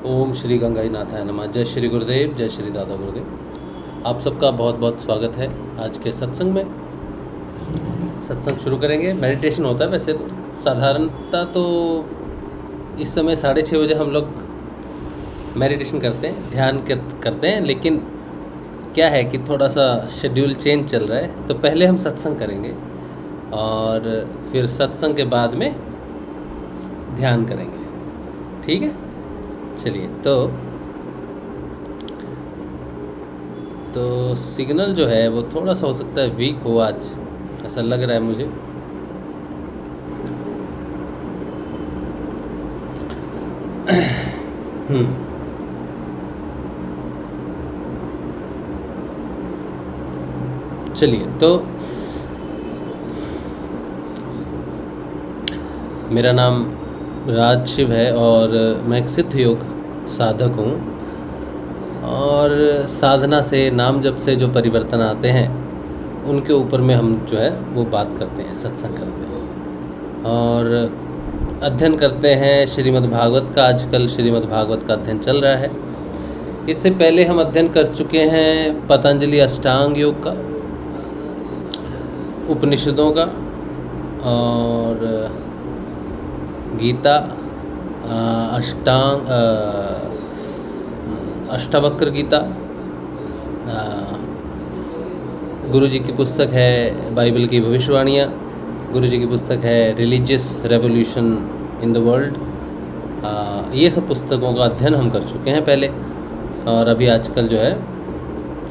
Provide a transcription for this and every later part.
ओम श्री गंगाई नाथाय नमः। जय श्री गुरुदेव, जय श्री दादा गुरुदेव। आप सबका बहुत बहुत स्वागत है आज के सत्संग में। सत्संग शुरू करेंगे। मेडिटेशन होता है वैसे तो साधारणतः तो इस समय 6:30 बजे हम लोग मेडिटेशन करते हैं, ध्यान करते हैं, लेकिन क्या है कि थोड़ा सा शेड्यूल चेंज चल रहा है, तो पहले हम सत्संग करेंगे और फिर सत्संग के बाद में ध्यान करेंगे। ठीक है, चलिए। तो सिग्नल जो है वो थोड़ा सा हो सकता है वीक हो आज, ऐसा लग रहा है मुझे। चलिए, तो मेरा नाम राज शिव है और मैं एक सिद्ध योग साधक हूँ। और साधना से, नाम जप से जो परिवर्तन आते हैं उनके ऊपर में हम जो है वो बात करते हैं, सत्संग करते हैं और अध्ययन करते हैं श्रीमद् भागवत का। आजकल श्रीमद् भागवत का अध्ययन चल रहा है। इससे पहले हम अध्ययन कर चुके हैं पतंजलि अष्टांग योग का, उपनिषदों का और गीता, अष्टावक्र गीता, गुरु जी की पुस्तक है बाइबल की भविष्यवाणियाँ, गुरु जी की पुस्तक है religious revolution in the world. ये सब पुस्तकों का अध्ययन हम कर चुके हैं पहले, और अभी आजकल जो है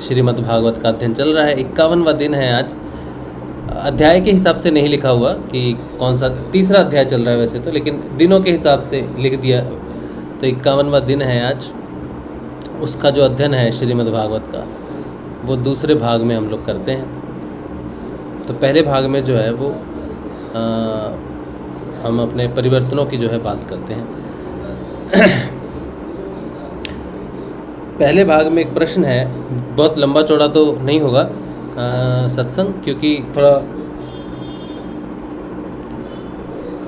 श्रीमद् भागवत का अध्ययन चल रहा है। 51वां दिन है आज। अध्याय के हिसाब से नहीं लिखा हुआ कि कौन सा, तीसरा अध्याय चल रहा है वैसे तो, लेकिन दिनों के हिसाब से लिख दिया। तो 51वां दिन है आज। उसका जो अध्ययन है श्रीमद् भागवत का, वो दूसरे भाग में हम लोग करते हैं। तो पहले भाग में जो है वो हम अपने परिवर्तनों की जो है बात करते हैं। पहले भाग में एक प्रश्न है, बहुत लंबा चौड़ा तो नहीं होगा सत्संग, क्योंकि थोड़ा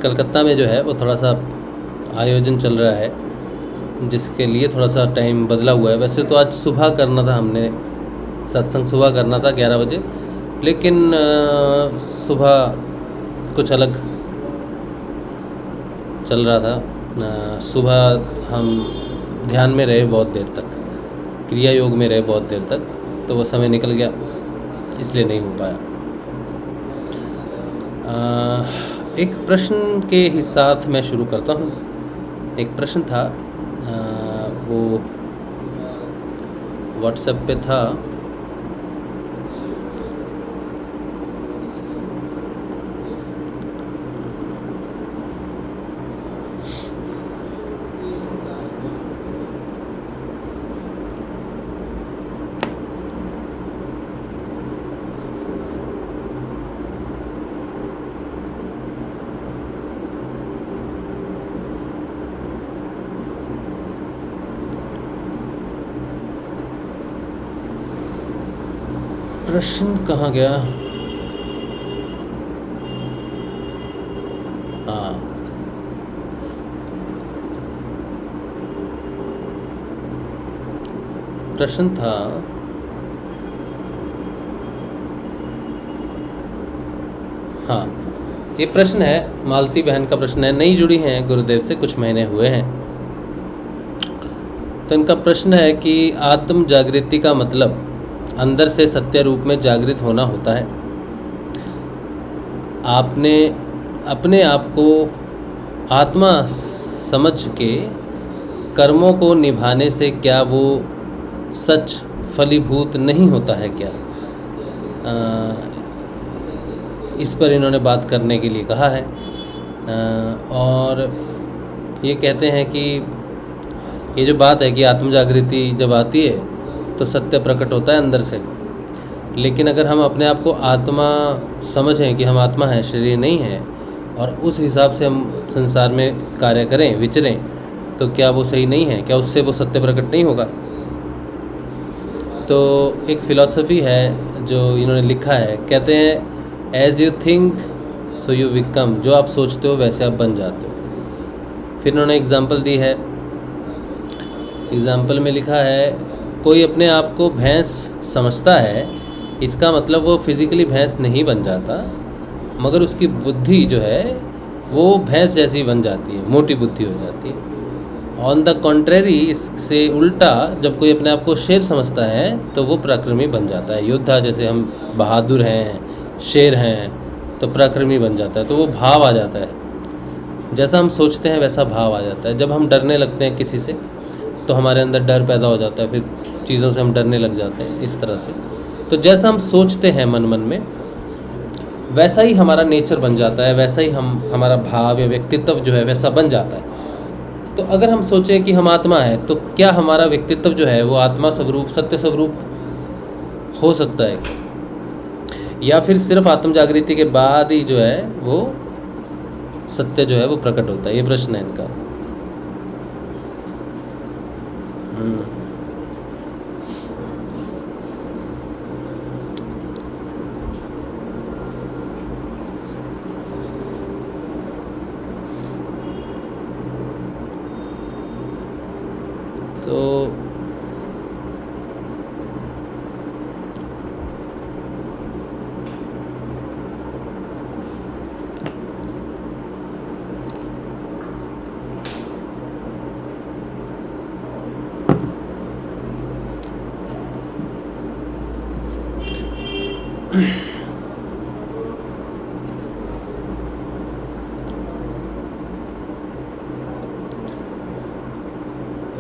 कलकत्ता में जो है वो थोड़ा सा आयोजन चल रहा है, जिसके लिए थोड़ा सा टाइम बदला हुआ है। वैसे तो आज सुबह करना था, हमने सत्संग सुबह करना था 11 बजे, लेकिन सुबह कुछ अलग चल रहा था। सुबह हम ध्यान में रहे बहुत देर तक, क्रिया योग में रहे बहुत देर तक, तो वो समय निकल गया, इसलिए नहीं हो पाया। एक प्रश्न के ही साथ मैं शुरू करता हूँ। एक प्रश्न था, वो व्हाट्सएप पे था। प्रश्न कहाँ गया? हाँ, प्रश्न था हाँ, ये प्रश्न है, मालती बहन का प्रश्न है। नई जुड़ी हैं गुरुदेव से, कुछ महीने हुए हैं। तो इनका प्रश्न है कि आत्म जागृति का मतलब अंदर से सत्य रूप में जागृत होना होता है। आपने अपने आप को आत्मा समझ के कर्मों को निभाने से क्या वो सच फलीभूत नहीं होता है क्या? इस पर इन्होंने बात करने के लिए कहा है। और ये कहते हैं कि ये जो बात है कि आत्म जागृति जब आती है तो सत्य प्रकट होता है अंदर से, लेकिन अगर हम अपने आप को आत्मा समझें कि हम आत्मा हैं, शरीर नहीं है, और उस हिसाब से हम संसार में कार्य करें, विचरें, तो क्या वो सही नहीं है? क्या उससे वो सत्य प्रकट नहीं होगा? तो एक फ़िलॉसफ़ी है जो इन्होंने लिखा है, कहते हैं as you think so you become, जो आप सोचते हो वैसे आप बन जाते हो। फिर इन्होंने एग्जांपल दी है एग्जाम्पल में लिखा है, कोई अपने आप को भैंस समझता है, इसका मतलब वो फिज़िकली भैंस नहीं बन जाता, मगर उसकी बुद्धि जो है वो भैंस जैसी बन जाती है, मोटी बुद्धि हो जाती है। ऑन द कॉन्ट्रेरी, इससे उल्टा, जब कोई अपने आप को शेर समझता है तो वो पराक्रमी बन जाता है। योद्धा, जैसे हम बहादुर हैं, शेर हैं, तो पराक्रमी बन जाता है। तो वो भाव आ जाता है, जैसा हम सोचते हैं वैसा भाव आ जाता है। जब हम डरने लगते हैं किसी से तो हमारे अंदर डर पैदा हो जाता है, फिर चीज़ों से हम डरने लग जाते हैं, इस तरह से। तो जैसा हम सोचते हैं मन मन में, वैसा ही हमारा नेचर बन जाता है, वैसा ही हमारा भाव या व्यक्तित्व जो है वैसा बन जाता है। तो अगर हम सोचें कि हम आत्मा है, तो क्या हमारा व्यक्तित्व जो है वो आत्मा स्वरूप, सत्य स्वरूप हो सकता है, या फिर सिर्फ आत्म जागृति के बाद ही जो है वो सत्य जो है वो प्रकट होता है? ये प्रश्न है इनका। तो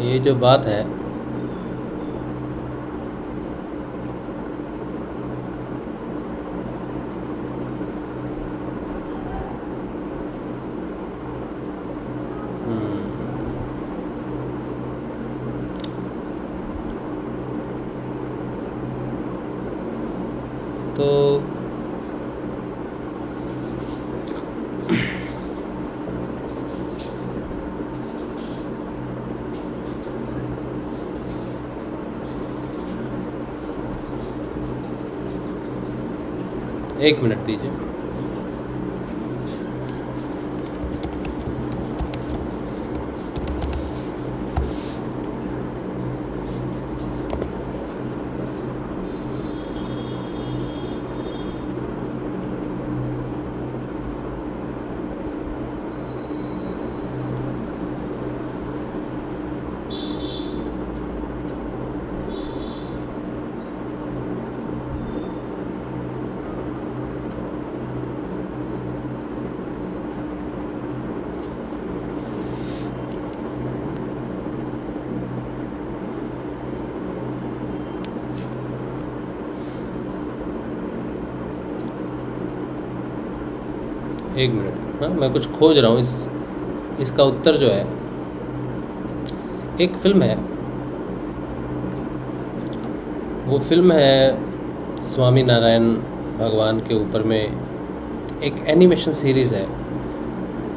ये जो बात है, तो एक मिनट दीजिए। एक मिनट, हाँ, मैं कुछ खोज रहा हूँ। इसका उत्तर जो है, एक फिल्म है, वो फिल्म है स्वामी नारायण भगवान के ऊपर में, एक एनिमेशन सीरीज़ है।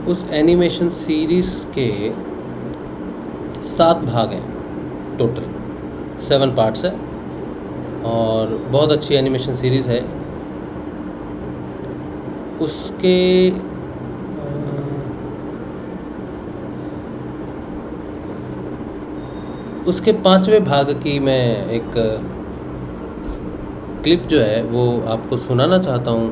उस एनिमेशन सीरीज़ के 7 भाग हैं, टोटल 7 पार्ट्स है, और बहुत अच्छी एनिमेशन सीरीज़ है। उसके 5वें भाग की मैं एक क्लिप जो है वो आपको सुनाना चाहता हूँ।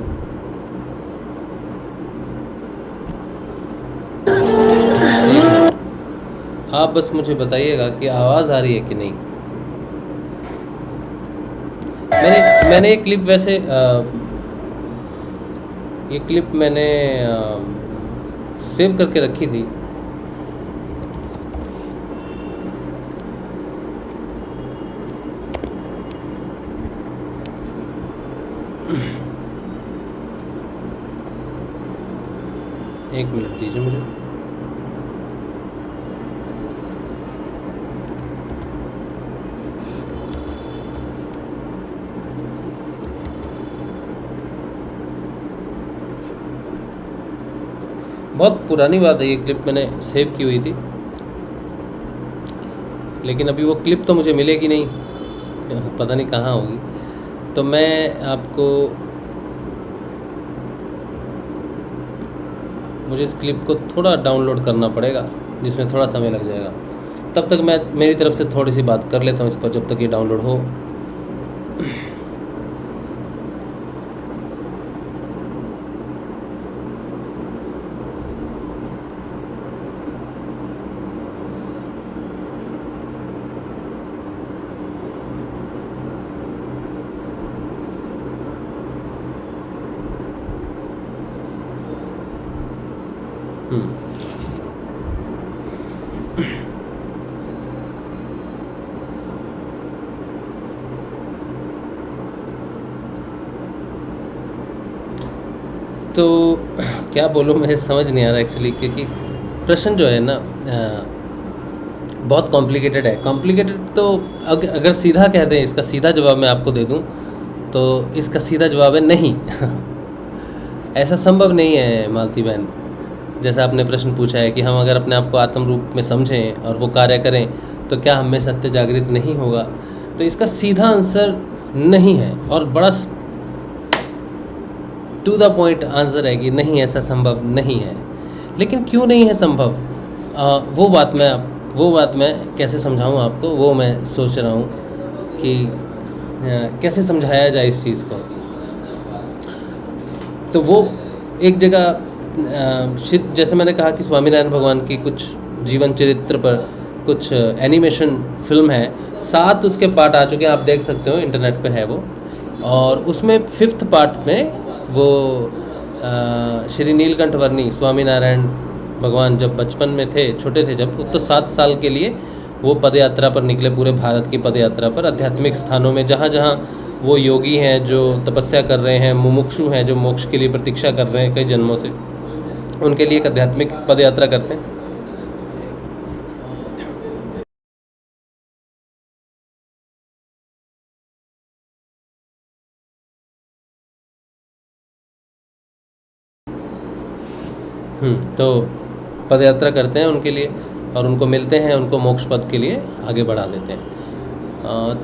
आप बस मुझे बताइएगा कि आवाज़ आ रही है कि नहीं। मैंने ये क्लिप वैसे ये क्लिप मैंने सेव करके रखी थी। एक मिनट दीजिए मुझे। बहुत पुरानी बात है, ये क्लिप मैंने सेव की हुई थी, लेकिन अभी वो क्लिप तो मुझे मिलेगी नहीं, पता नहीं कहाँ होगी। तो मैं आपको, मुझे इस क्लिप को थोड़ा डाउनलोड करना पड़ेगा, जिसमें थोड़ा समय लग जाएगा। तब तक मैं मेरी तरफ से थोड़ी सी बात कर लेता हूँ इस पर, जब तक ये डाउनलोड हो। तो क्या बोलूँ, मुझे समझ नहीं आ रहा एक्चुअली, क्योंकि प्रश्न जो है ना बहुत कॉम्प्लिकेटेड है। कॉम्प्लिकेटेड तो अगर सीधा कह दें, इसका सीधा जवाब मैं आपको दे दूं, तो इसका सीधा जवाब है नहीं। ऐसा संभव नहीं है मालती बहन। जैसा आपने प्रश्न पूछा है कि हम अगर अपने आप को आत्म रूप में समझें और वो कार्य करें तो क्या हम में सत्य जागृत नहीं होगा, तो इसका सीधा आंसर नहीं है, और बड़ा टू द पॉइंट आंसर है कि नहीं, ऐसा संभव नहीं है। लेकिन क्यों नहीं है संभव, वो बात मैं कैसे समझाऊं आपको, वो मैं सोच रहा हूं कि कैसे समझाया जाए इस चीज़ को। तो वो एक जगह जैसे मैंने कहा कि स्वामीनारायण भगवान की कुछ जीवन चरित्र पर कुछ एनिमेशन फिल्म है, 7 उसके पार्ट आ चुके हैं, आप देख सकते हो, इंटरनेट पे है वो। और उसमें 5th पार्ट में वो श्री नीलकंठ वर्णी स्वामीनारायण भगवान जब बचपन में थे, छोटे थे जब, तो 7 साल के लिए वो पद यात्रा पर निकले, पूरे भारत की पद यात्रा पर, आध्यात्मिक स्थानों में जहाँ जहाँ वो योगी हैं जो तपस्या कर रहे हैं, मुमुक्षु हैं जो मोक्ष के लिए प्रतीक्षा कर रहे हैं कई जन्मों से, उनके लिए एक आध्यात्मिक पद यात्रा करते हैं। तो पद यात्रा करते हैं उनके लिए, और उनको मिलते हैं, उनको मोक्ष पद के लिए आगे बढ़ा देते हैं।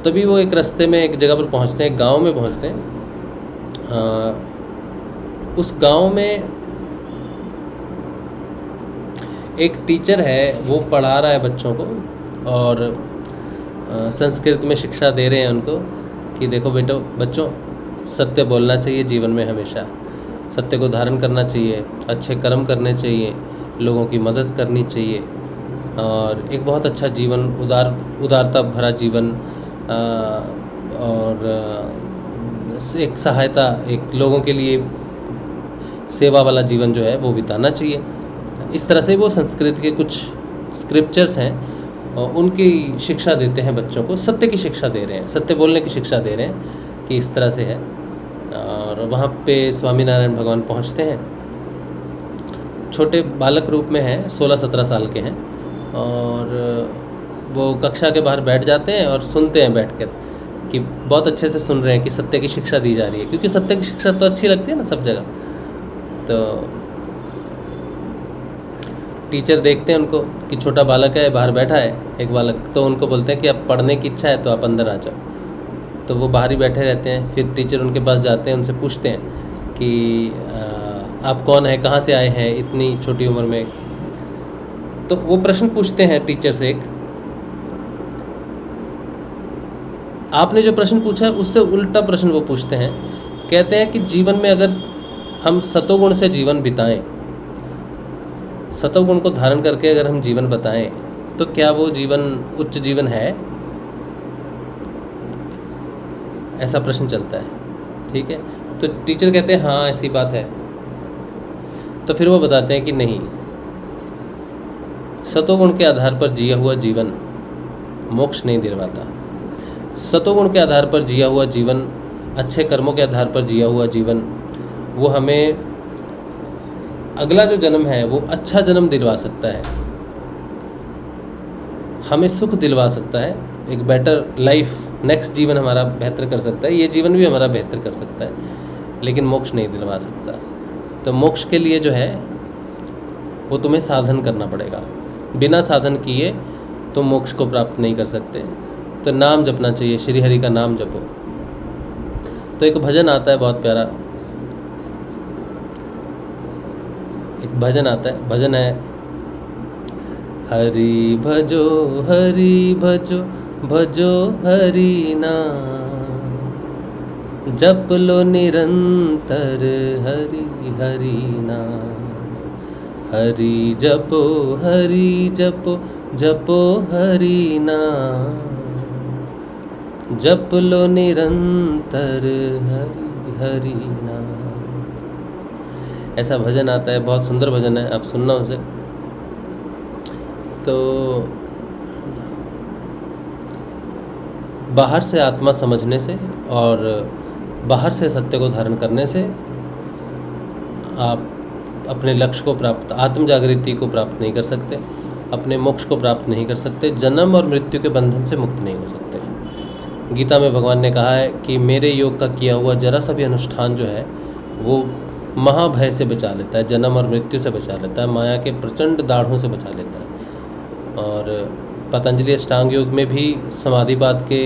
तभी वो एक रास्ते में एक जगह पर पहुंचते हैं, गांव में पहुंचते हैं। उस गांव में एक टीचर है, वो पढ़ा रहा है बच्चों को, और संस्कृत में शिक्षा दे रहे हैं उनको कि देखो बेटो, बच्चों, सत्य बोलना चाहिए जीवन में हमेशा, सत्य को धारण करना चाहिए, अच्छे कर्म करने चाहिए, लोगों की मदद करनी चाहिए, और एक बहुत अच्छा जीवन, उदारता भरा जीवन, और एक सहायता, एक लोगों के लिए सेवा वाला जीवन जो है वो बिताना चाहिए। इस तरह से वो संस्कृत के कुछ स्क्रिप्चर्स हैं और उनकी शिक्षा देते हैं बच्चों को, सत्य की शिक्षा दे रहे हैं, सत्य बोलने की शिक्षा दे रहे हैं कि इस तरह से है। और वहाँ पे स्वामीनारायण भगवान पहुँचते हैं, छोटे बालक रूप में हैं, 16-17 साल के हैं, और वो कक्षा के बाहर बैठ जाते हैं और सुनते हैं बैठकर कि बहुत अच्छे से सुन रहे हैं कि सत्य की शिक्षा दी जा रही है, क्योंकि सत्य की शिक्षा तो अच्छी लगती है ना सब जगह। तो टीचर देखते हैं उनको कि छोटा बालक है, बाहर बैठा है एक बालक, तो उनको बोलते हैं कि अब पढ़ने की इच्छा है तो आप अंदर आ जाओ। तो वो बाहर ही बैठे रहते हैं। फिर टीचर उनके पास जाते हैं, उनसे पूछते हैं कि आप कौन है, कहाँ से आए हैं इतनी छोटी उम्र में। तो वो प्रश्न पूछते हैं टीचर से, एक आपने जो प्रश्न पूछा है उससे उल्टा प्रश्न वो पूछते हैं। कहते हैं कि जीवन में अगर हम सतोगुण से जीवन बिताएं, सतोगुण को धारण करके अगर हम जीवन बताएं, तो क्या वो जीवन उच्च जीवन है? ऐसा प्रश्न चलता है, ठीक है। तो टीचर कहते हैं हाँ ऐसी बात है। तो फिर वो बताते हैं कि नहीं, सतोगुण के आधार पर जिया हुआ जीवन मोक्ष नहीं दिलवाता। सतोगुण के आधार पर जिया हुआ जीवन, अच्छे कर्मों के आधार पर जिया हुआ जीवन, वो हमें अगला जो जन्म है वो अच्छा जन्म दिलवा सकता है, हमें सुख दिलवा सकता है, एक बेटर लाइफ, नेक्स्ट जीवन हमारा बेहतर कर सकता है, ये जीवन भी हमारा बेहतर कर सकता है, लेकिन मोक्ष नहीं दिलवा सकता। तो मोक्ष के लिए जो है वो तुम्हें साधन करना पड़ेगा, बिना साधन किए तुम मोक्ष को प्राप्त नहीं कर सकते। तो नाम जपना चाहिए, श्री हरि का नाम जपो। तो एक भजन आता है बहुत प्यारा, एक भजन आता है, भजन है हरि भजो भजो हरि नाम, जप लो निरंतर हरि हरि नाम। हरि जपो जपो हरि नाम, जप लो निरंतर हरि हरि नाम। ऐसा भजन आता है, बहुत सुंदर भजन है, आप सुनना उसे। तो बाहर से आत्मा समझने से और बाहर से सत्य को धारण करने से आप अपने लक्ष्य को प्राप्त, आत्म जागृति को प्राप्त नहीं कर सकते, अपने मोक्ष को प्राप्त नहीं कर सकते, जन्म और मृत्यु के बंधन से मुक्त नहीं हो सकते। गीता में भगवान ने कहा है कि मेरे योग का किया हुआ जरा सा भी अनुष्ठान जो है वो महाभय से बचा लेता है, जन्म और मृत्यु से बचा लेता है, माया के प्रचंड दाढ़ों से बचा लेता है। और पतंजलि अष्टांग योग में भी समाधिपाद के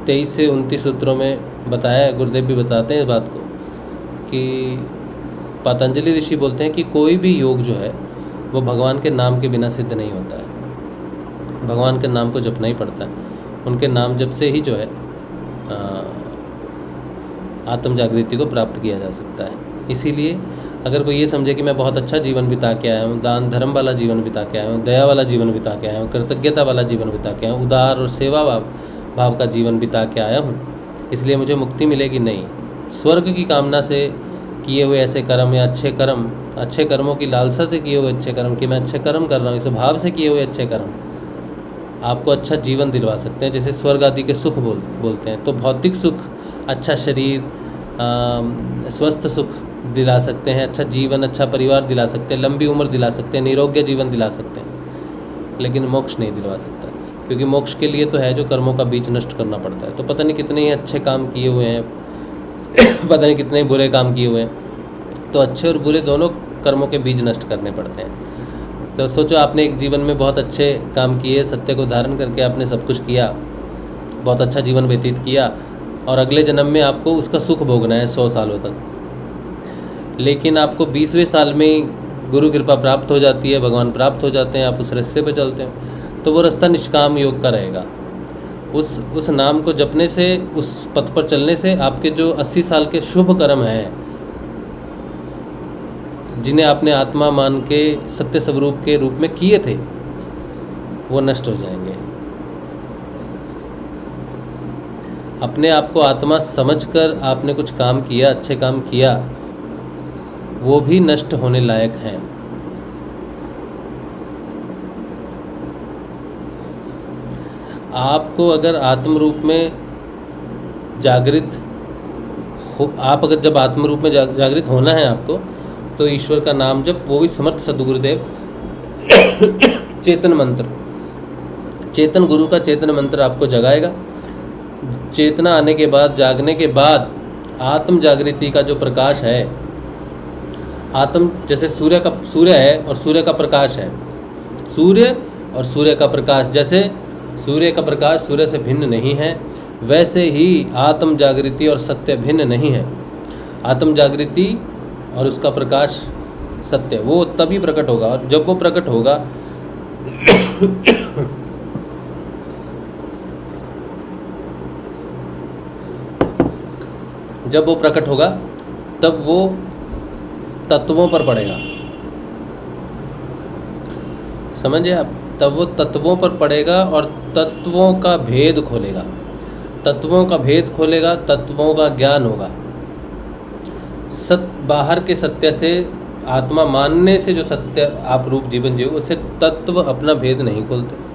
23 से 29 सूत्रों में बताया है, गुरुदेव भी बताते हैं इस बात को, कि पतंजलि ऋषि बोलते हैं कि कोई भी योग जो है वो भगवान के नाम के बिना सिद्ध नहीं होता है, भगवान के नाम को जपना ही पड़ता है। उनके नाम जप से ही जो है आत्म जागृति को प्राप्त किया जा सकता है। इसीलिए अगर कोई ये समझे कि मैं बहुत अच्छा जीवन बिता के आया हूँ, दान धर्म वाला जीवन बिता के आया हूँ, दया वाला जीवन बिता के आया हूँ, कृतज्ञता वाला जीवन बिता के आया हूँ, उदार और सेवा भाव का जीवन बिता के आया हूँ, इसलिए मुझे मुक्ति मिलेगी, नहीं। स्वर्ग की कामना से किए हुए ऐसे कर्म या अच्छे कर्मों की लालसा से किए हुए अच्छे कर्म, कि मैं अच्छे कर्म कर रहा हूँ, इस भाव से किए हुए अच्छे कर्म आपको अच्छा जीवन दिलवा सकते हैं। जैसे स्वर्ग आदि के सुख बोलते हैं, तो भौतिक सुख, अच्छा शरीर, स्वस्थ सुख दिला सकते हैं, अच्छा जीवन, अच्छा परिवार दिला सकते हैं, लंबी उम्र दिला सकते हैं, निरोग्य जीवन दिला सकते हैं, लेकिन मोक्ष नहीं दिलवा सकता, क्योंकि मोक्ष के लिए तो है जो कर्मों का बीज नष्ट करना पड़ता है। तो पता नहीं कितने ही अच्छे काम किए हुए हैं पता नहीं कितने ही बुरे काम किए हुए हैं, तो अच्छे और बुरे दोनों कर्मों के बीज नष्ट करने पड़ते हैं। तो सोचो आपने एक जीवन में बहुत अच्छे काम किए, सत्य को धारण करके आपने सब कुछ किया, बहुत अच्छा जीवन व्यतीत किया, और अगले जन्म में आपको उसका सुख भोगना है 100 सालों तक, लेकिन आपको 20वें साल में गुरु कृपा प्राप्त हो जाती है, भगवान प्राप्त हो जाते हैं, आप उस रास्ते पे चलते हो, तो वो रास्ता निष्काम योग का रहेगा। उस नाम को जपने से, उस पथ पर चलने से आपके जो 80 साल के शुभ कर्म हैं, जिन्हें आपने आत्मा मान के सत्य स्वरूप के रूप में किए थे, वो नष्ट हो जाएंगे। अपने आप को आत्मा समझकर आपने कुछ काम किया, अच्छे काम किया, वो भी नष्ट होने लायक हैं। आपको अगर आत्म रूप में जागृत हो, आप अगर जब आत्म रूप में जागृत होना है आपको, तो ईश्वर का नाम जब, वो भी समर्थ सद्गुरुदेव चेतन मंत्र, चेतन गुरु का चेतन मंत्र आपको जगाएगा। चेतना आने के बाद, जागने के बाद, आत्म जागृति का जो प्रकाश है, आत्म जैसे सूर्य है और सूर्य का प्रकाश है, सूर्य और सूर्य का प्रकाश, जैसे सूर्य का प्रकाश सूर्य से भिन्न नहीं है, वैसे ही आत्म जागृति और सत्य भिन्न नहीं है। आत्म जागृति और उसका प्रकाश सत्य, वो तभी प्रकट होगा, और जब वो प्रकट होगा जब वो प्रकट होगा तब वो तत्वों पर पड़ेगा, समझे आप? तब वो तत्वों पर पड़ेगा और तत्वों का भेद खोलेगा, तत्वों का भेद खोलेगा, तत्वों का ज्ञान होगा। बाहर के सत्य से, आत्मा मानने से जो सत्य आप रूप जीवन जियो, उससे तत्व अपना भेद नहीं खोलते।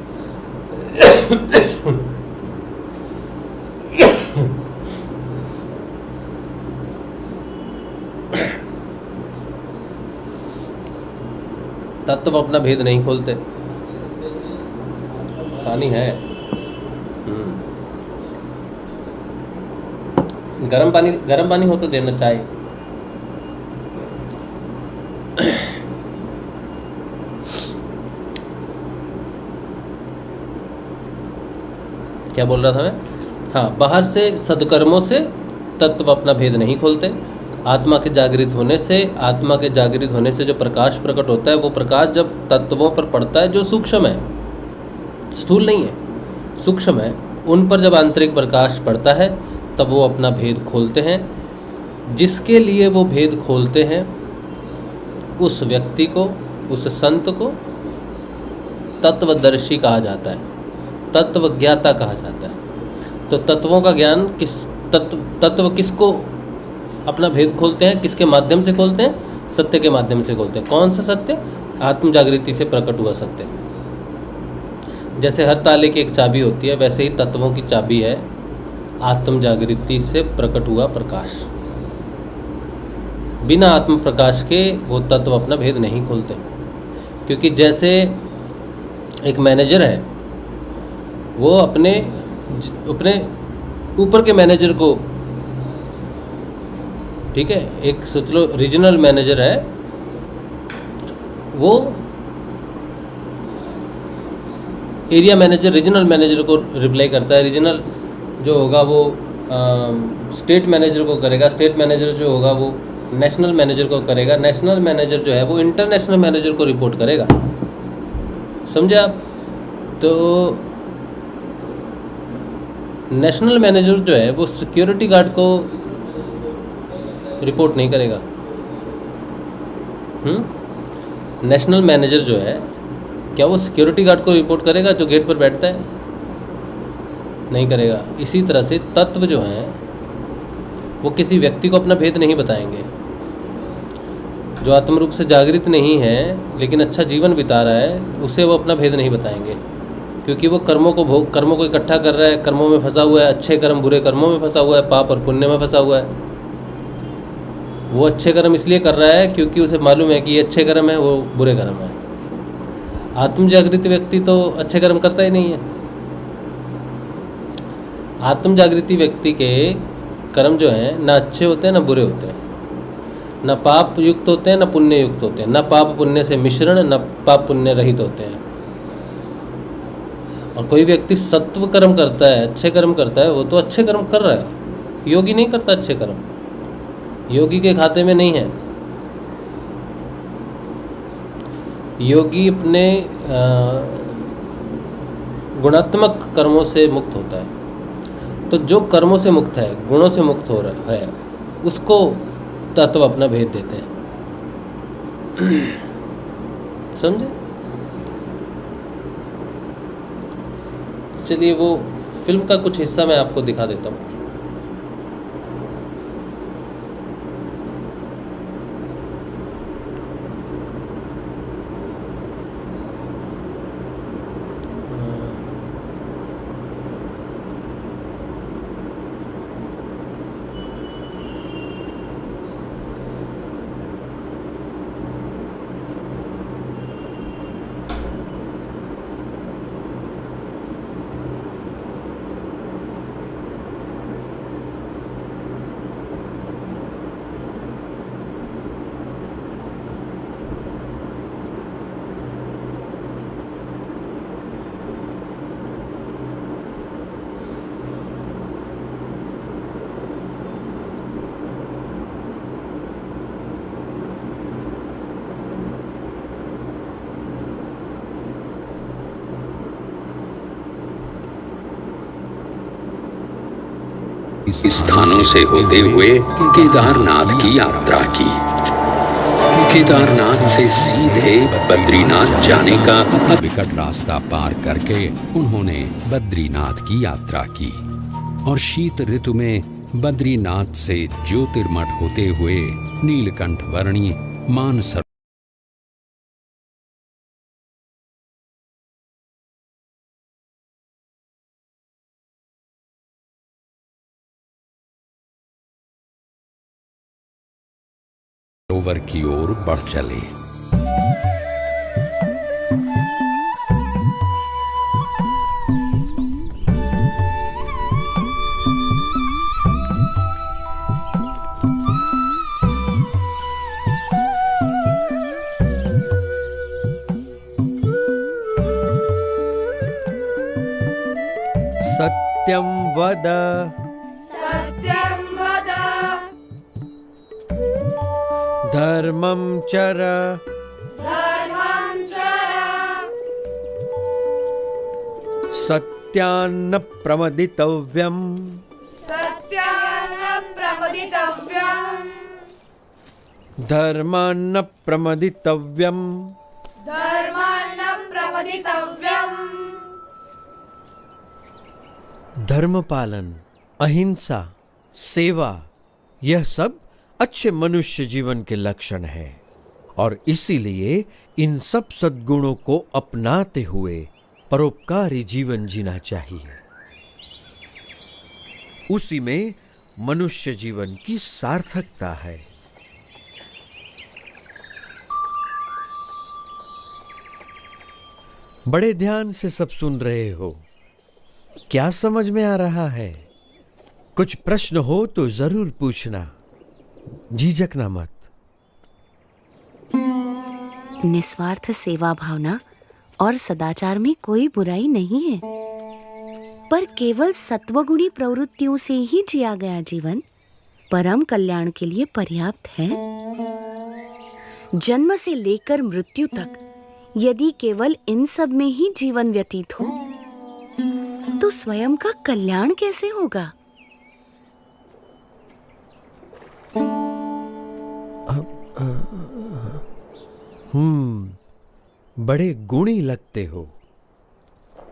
तत्व अपना भेद नहीं खोलते। पानी है, गरम पानी हो तो देना चाहिए। क्या बोल रहा था मैं? हाँ, बाहर से सदकर्मों से तत्व अपना भेद नहीं खोलते, आत्मा के जागृत होने से जो प्रकाश प्रकट होता है, वो प्रकाश जब तत्वों पर पड़ता है जो सूक्ष्म है, स्थूल नहीं है, सूक्ष्म है, उन पर जब आंतरिक प्रकाश पड़ता है तब वो अपना भेद खोलते हैं। जिसके लिए वो भेद खोलते हैं उस व्यक्ति को, उस संत को तत्वदर्शी कहा जाता है, तत्वज्ञाता कहा जाता है। तो तत्वों का ज्ञान तत्व किसको अपना भेद खोलते हैं, किसके माध्यम से खोलते हैं? सत्य के माध्यम से खोलते हैं। कौन सा सत्य? आत्म जागृति से प्रकट हुआ सत्य। जैसे हर ताले की एक चाबी होती है, वैसे ही तत्वों की चाबी है आत्म जागृति से प्रकट हुआ प्रकाश। बिना आत्म प्रकाश के वो तत्व अपना भेद नहीं खोलते। क्योंकि जैसे एक मैनेजर है, वो अपने ऊपर के मैनेजर को, ठीक है, एक सोच लो रीजनल मैनेजर है, वो एरिया मैनेजर रीजनल मैनेजर को रिप्लाई करता है, रीजनल जो होगा वो स्टेट मैनेजर को करेगा, स्टेट मैनेजर जो होगा वो नेशनल मैनेजर को करेगा, नेशनल मैनेजर जो है वो इंटरनेशनल मैनेजर को रिपोर्ट करेगा। समझे आप? तो नेशनल मैनेजर जो है वो सिक्योरिटी गार्ड को रिपोर्ट नहीं करेगा। नेशनल मैनेजर जो है, क्या वो सिक्योरिटी गार्ड को रिपोर्ट करेगा जो गेट पर बैठता है? नहीं करेगा। इसी तरह से तत्व जो हैं वो किसी व्यक्ति को अपना भेद नहीं बताएंगे। जो आत्म रूप से जागृत नहीं है लेकिन अच्छा जीवन बिता रहा है, उसे वो अपना भेद नहीं बताएंगे, क्योंकि वो कर्मों को इकट्ठा कर रहा है, कर्मों में फंसा हुआ है, अच्छे कर्म बुरे कर्मों में फंसा हुआ है, पाप और पुण्य में फंसा हुआ है। वो अच्छे कर्म इसलिए कर रहा है क्योंकि उसे मालूम है कि ये अच्छे कर्म है, वो बुरे कर्म है। आत्म जागृति व्यक्ति तो अच्छे कर्म करता ही नहीं है। आत्म जागृति व्यक्ति के कर्म जो हैं ना अच्छे होते हैं ना बुरे होते हैं, न पाप युक्त होते हैं न पुण्य युक्त होते हैं, न पाप पुण्य से मिश्रण न पाप पुण्य रहित होते हैं। और कोई व्यक्ति सत्व कर्म करता है, अच्छे कर्म करता है, वो तो अच्छे कर्म कर रहा है। योगी नहीं करता अच्छे कर्म, योगी के खाते में नहीं है। योगी अपने गुणात्मक कर्मों से मुक्त होता है। तो जो कर्मों से मुक्त है, गुणों से मुक्त हो रहा है, उसको तत्व अपना भेद देते हैं। समझे? चलिए वो फिल्म का कुछ हिस्सा मैं आपको दिखा देता हूँ। स्थानों से होते हुए केदारनाथ की यात्रा की। केदारनाथ से सीधे बद्रीनाथ जाने का विकट रास्ता पार करके उन्होंने बद्रीनाथ की यात्रा की और शीत ऋतु में बद्रीनाथ से ज्योतिर्मठ होते हुए नीलकंठ वर्णी मानसरोवर की ओर बढ़ चले। सत्यं वद। सत्यं वद। धर्मं चर सत्यान्न प्रमदितव्यम् धर्मान्न प्रमदितव्यम् धर्म पालन, अहिंसा, सेवा, यह सब अच्छे मनुष्य जीवन के लक्षण है और इसीलिए इन सब सद्गुणों को अपनाते हुए परोपकारी जीवन जीना चाहिए। उसी में मनुष्य जीवन की सार्थकता है। बड़े ध्यान से सब सुन रहे हो। क्या समझ में आ रहा है? कुछ प्रश्न हो तो जरूर पूछना, झिझकना मत। निस्वार्थ सेवा भावना और सदाचार में कोई बुराई नहीं है, पर केवल सत्वगुणी प्रवृत्तियों से ही जिया गया जीवन परम कल्याण के लिए पर्याप्त है। जन्म से लेकर मृत्यु तक यदि केवल इन सब में ही जीवन व्यतीत हो तो स्वयं का कल्याण कैसे होगा? बड़े गुणी लगते हो,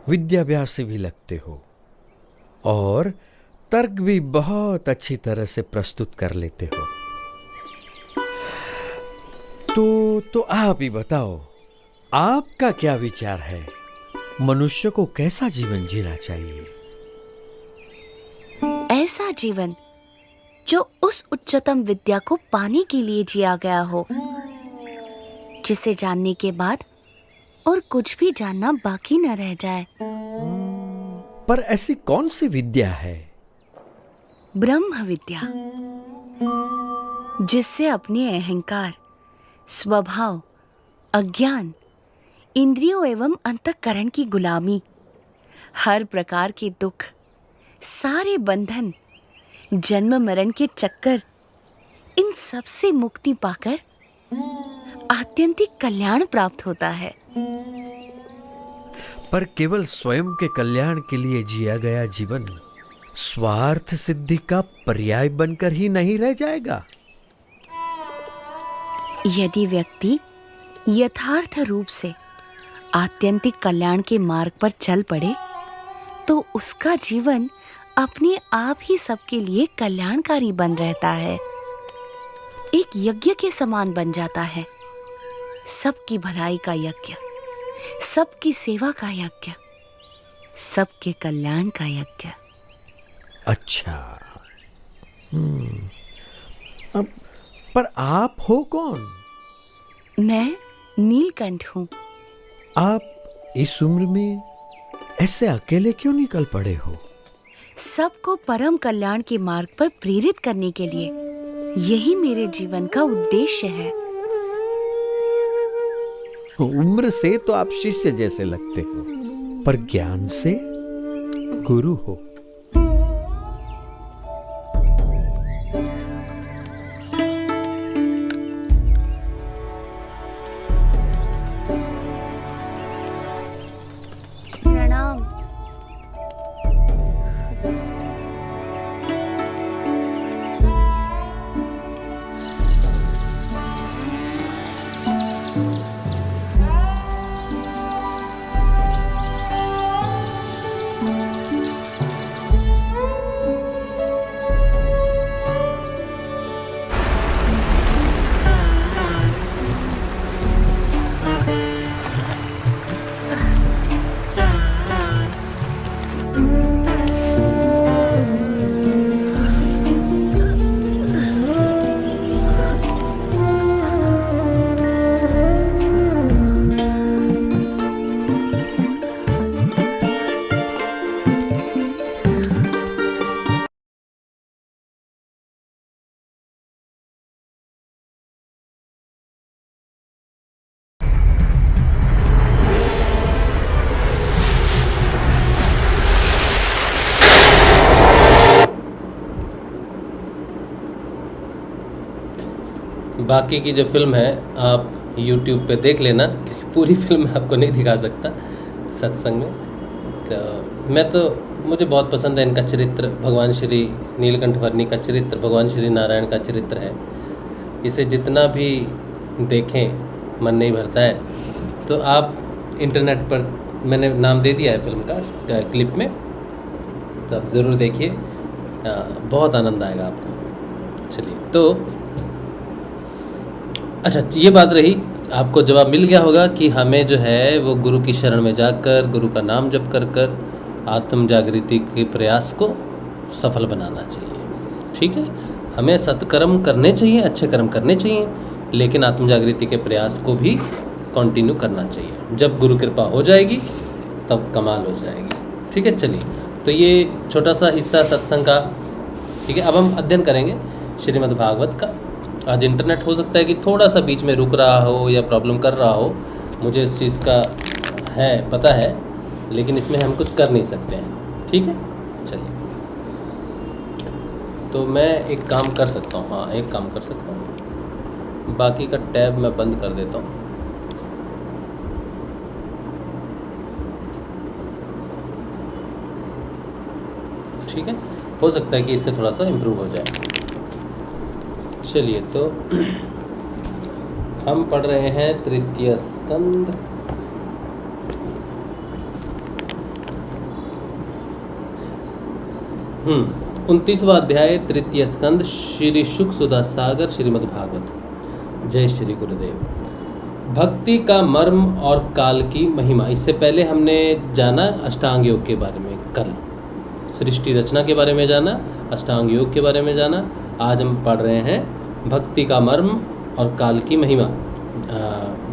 विद्याभ्यासी भी लगते हो और तर्क भी बहुत अच्छी तरह से प्रस्तुत कर लेते हो। तो आप ही बताओ, आपका क्या विचार है? मनुष्य को कैसा जीवन जीना चाहिए? ऐसा जीवन जो उस उच्चतम विद्या को पाने के लिए जिया गया हो, जिसे जानने के बाद और कुछ भी जानना बाकी न रह जाए। पर ऐसी कौन सी विद्या है? ब्रह्म विद्या, जिससे अपने अहंकार, स्वभाव, अज्ञान, इंद्रियों एवं अंतःकरण की गुलामी, हर प्रकार के दुख, सारे बंधन, जन्म मरण के चक्कर, इन सब से मुक्ति पाकर आत्यंतिक कल्याण प्राप्त होता है। पर केवल स्वयं के कल्याण के लिए जिया गया जीवन स्वार्थ सिद्धि का पर्याय बनकर ही नहीं रह जाएगा। यदि व्यक्ति यथार्थ रूप से आत्यंतिक कल्याण के मार्ग पर चल पड़े तो उसका जीवन अपने आप ही सबके लिए कल्याणकारी बन रहता है, एक यज्ञ के समान बन जाता है। सबकी भलाई का यज्ञ, सबकी सेवा का यज्ञ, सबके कल्याण का यज्ञ। अच्छा, अब पर आप हो कौन? मैं नीलकंठ हूँ। आप इस उम्र में ऐसे अकेले क्यों निकल पड़े हो? सबको परम कल्याण के मार्ग पर प्रेरित करने के लिए यही मेरे जीवन का उद्देश्य है। उम्र से तो आप शिष्य जैसे लगते हो, पर ज्ञान से गुरु हो। प्रणाम। बाकी की जो फिल्म है आप YouTube पे देख लेना, क्योंकि पूरी फिल्म मैं आपको नहीं दिखा सकता सत्संग में। तो मुझे बहुत पसंद है इनका चरित्र, भगवान श्री नीलकंठ वर्णी का चरित्र, भगवान श्री नारायण का चरित्र है। इसे जितना भी देखें मन नहीं भरता है। तो आप इंटरनेट पर, मैंने नाम दे दिया है फिल्म का क्लिप में, तो आप ज़रूर देखिए, बहुत आनंद आएगा आपको। चलिए, तो अच्छा, ये बात रही, आपको जवाब मिल गया होगा कि हमें जो है वो गुरु की शरण में जाकर गुरु का नाम जप कर कर आत्म जागृति के प्रयास को सफल बनाना चाहिए। ठीक है, हमें सत्कर्म करने चाहिए, अच्छे कर्म करने चाहिए, लेकिन आत्म जागृति के प्रयास को भी कंटिन्यू करना चाहिए। जब गुरु कृपा हो जाएगी तब कमाल हो जाएगी। ठीक है, चलिए, तो ये छोटा सा हिस्सा सत्संग का। ठीक है, अब हम अध्ययन करेंगे श्रीमद् भागवत का। आज इंटरनेट हो सकता है कि थोड़ा सा बीच में रुक रहा हो या प्रॉब्लम कर रहा हो, मुझे इस चीज़ का है पता है, लेकिन इसमें हम कुछ कर नहीं सकते हैं। ठीक है, चलिए, तो मैं एक काम कर सकता हूँ, हाँ एक काम कर सकता हूँ, बाकी का टैब मैं बंद कर देता हूँ। ठीक है, हो सकता है कि इससे थोड़ा सा इम्प्रूव हो जाए। चलिए, तो हम पढ़ रहे हैं तृतीय स्कंद। 29वां अध्याय, तृतीय स्कंद, श्री शुक सुधा सागर, श्रीमद् भागवत। जय श्री गुरुदेव। भक्ति का मर्म और काल की महिमा। इससे पहले हमने जाना अष्टांग योग के बारे में, कल सृष्टि रचना के बारे में जाना, अष्टांग योग के बारे में जाना। आज हम पढ़ रहे हैं भक्ति का मर्म और काल की महिमा।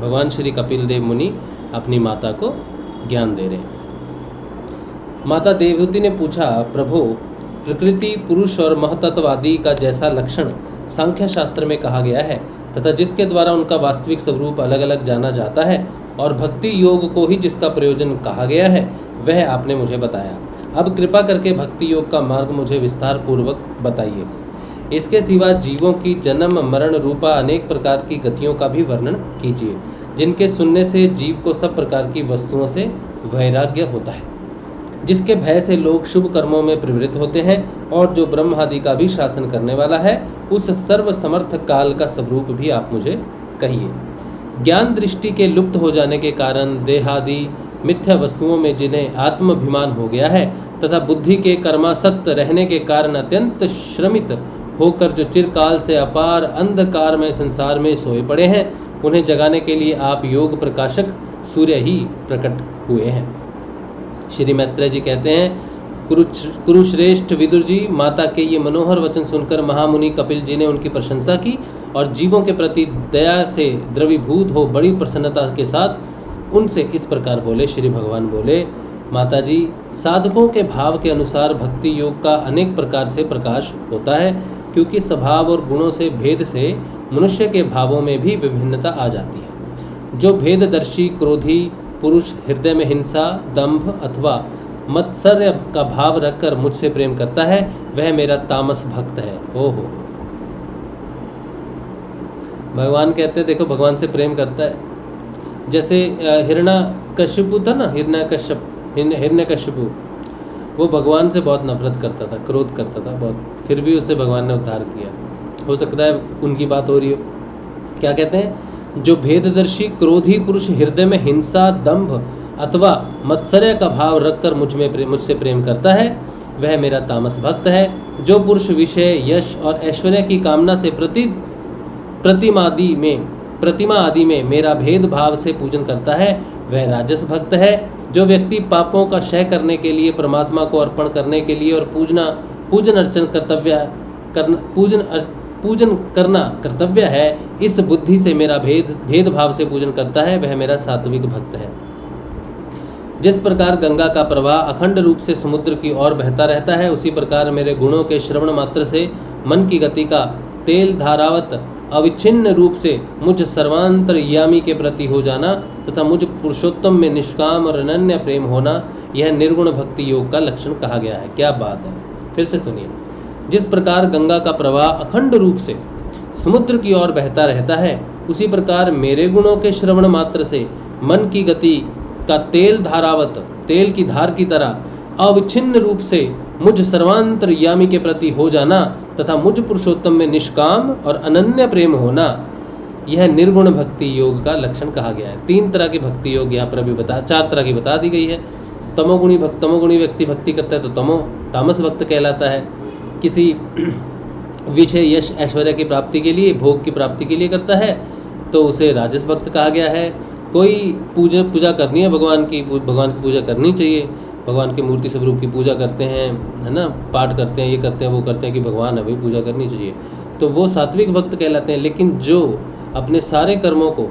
भगवान श्री कपिल देव मुनि अपनी माता को ज्ञान दे रहे हैं। माता देवहूति ने पूछा, प्रभु, प्रकृति, पुरुष और महतत्ववादी का जैसा लक्षण सांख्य शास्त्र में कहा गया है तथा जिसके द्वारा उनका वास्तविक स्वरूप अलग अलग जाना जाता है, और भक्ति योग को ही जिसका प्रयोजन कहा गया है, वह आपने मुझे बताया। अब कृपा करके भक्ति योग का मार्ग मुझे विस्तार पूर्वक बताइए। इसके सिवा जीवों की जन्म मरण रूपा अनेक प्रकार की गतियों का भी वर्णन कीजिए, जिनके सुनने से जीव को सब प्रकार की वस्तुओं से वैराग्य होता है, जिसके भय से लोग शुभ कर्मों में प्रवृत्त होते हैं, और जो ब्रह्म आदि का भी शासन करने वाला है, उस सर्व समर्थ काल का स्वरूप भी आप मुझे कहिए। ज्ञान दृष्टि के लुप्त हो जाने के कारण देहादि मिथ्या वस्तुओं में जिन्हें आत्माभिमान हो गया है तथा बुद्धि के कर्मासक्त रहने के कारण अत्यंत श्रमित होकर जो चिरकाल से अपार अंधकार में संसार में सोए पड़े हैं, उन्हें जगाने के लिए आप योग प्रकाशक सूर्य ही प्रकट हुए हैं। श्री मैत्रेय जी कहते हैं, कुरुश्रेष्ठ विदुर जी, माता के ये मनोहर वचन सुनकर महामुनि कपिल जी ने उनकी प्रशंसा की और जीवों के प्रति दया से द्रवीभूत हो बड़ी प्रसन्नता के साथ उनसे इस प्रकार बोले। श्री भगवान बोले, माता जी, साधकों के भाव के अनुसार भक्ति योग का अनेक प्रकार से प्रकाश होता है, क्योंकि स्वभाव और गुणों से भेद से मनुष्य के भावों में भी विभिन्नता आ जाती है। जो भेददर्शी क्रोधी पुरुष हृदय में हिंसा, दंभ अथवा मत्सर्य का भाव रखकर मुझसे प्रेम करता है, वह मेरा तामस भक्त है। ओहो, भगवान कहते हैं, देखो भगवान से प्रेम करता है। जैसे हिरण्यकशिपु था ना, हिरण्यकशिपु, वो भगवान से बहुत नफरत करता था, क्रोध करता था बहुत, फिर भी उसे भगवान ने उद्धार किया। हो सकता है उनकी बात हो रही हो। क्या कहते हैं, जो भेददर्शी क्रोधी पुरुष हृदय में हिंसा, दंभ अथवा मत्सर्य का भाव रखकर मुझसे प्रेम करता है, वह मेरा तामस भक्त है। जो पुरुष विषय, यश और ऐश्वर्य की कामना से प्रतिमा आदि में मेरा भेदभाव से पूजन करता है, वह राजस भक्त है। जो व्यक्ति पापों का क्षय करने के लिए परमात्मा को अर्पण करने के लिए और पूजन करना कर्तव्य है, इस बुद्धि से मेरा भेदभाव से पूजन करता है, वह मेरा सात्विक भक्त है। जिस प्रकार गंगा का प्रवाह अखंड रूप से समुद्र की ओर बहता रहता है, उसी प्रकार मेरे गुणों के श्रवण मात्र से मन की गति का तेल धारावत अविच्छिन्न रूप से मुझ सर्वांतरयामी के प्रति हो जाना तथा मुझ पुरुषोत्तम में निष्काम और अनन्य प्रेम होना, यह निर्गुण भक्ति योग का लक्षण कहा गया है। क्या बात है, फिर से सुनिए। जिस प्रकार गंगा का प्रवाह अखंड रूप से समुद्र की ओर बहता रहता है, उसी प्रकार मेरे गुणों के श्रवण मात्र से मन की गति का तेल धारावत, तेल की धार की तरह अविच्छिन्न रूप से मुझ सर्वांतरयामी के प्रति हो जाना तथा मुझ पुरुषोत्तम में निष्काम और अनन्य प्रेम होना, यह निर्गुण भक्ति योग का लक्षण कहा गया है। 3 तरह की भक्ति योग यहाँ पर अभी 4 तरह की बता दी गई है। तमोगुणी व्यक्ति भक्ति करता है तो तामस भक्त कहलाता है। किसी विषय यश ऐश्वर्य की प्राप्ति के लिए, भोग की प्राप्ति के लिए करता है तो उसे राजस भक्त कहा गया है। कोई पूजा करनी है भगवान की पूजा करनी चाहिए, भगवान की मूर्ति स्वरूप की पूजा करते हैं, है ना, पाठ करते हैं, ये करते हैं, वो करते हैं कि भगवान अभी पूजा करनी चाहिए, तो वो सात्विक भक्त कहलाते हैं। लेकिन जो अपने सारे कर्मों को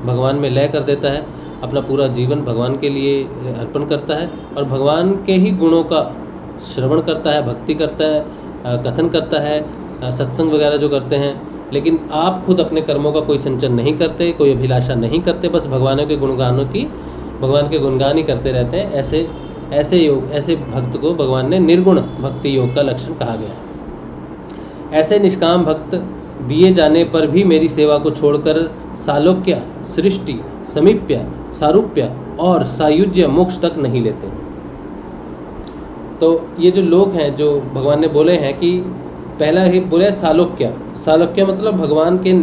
भगवान में लय कर देता है, अपना पूरा जीवन भगवान के लिए अर्पण करता है और भगवान के ही गुणों का श्रवण करता है, भक्ति करता है, कथन करता है, सत्संग वगैरह जो करते हैं, लेकिन आप खुद अपने कर्मों का कोई संचन नहीं करते, कोई अभिलाषा नहीं करते, बस भगवान के गुणगान ही करते रहते हैं, ऐसे भक्त को भगवान ने निर्गुण भक्ति योग का लक्षण कहा गया है। ऐसे निष्काम भक्त दिए जाने पर भी मेरी सेवा को छोड़कर सालोक्य, सृष्टि, समीप्य, सारूप्य और सायुज्य मोक्ष तक नहीं लेते। तो ये जो लोग हैं, जो भगवान ने बोले हैं कि पहला ही बोले सालोक्य मतलब भगवान के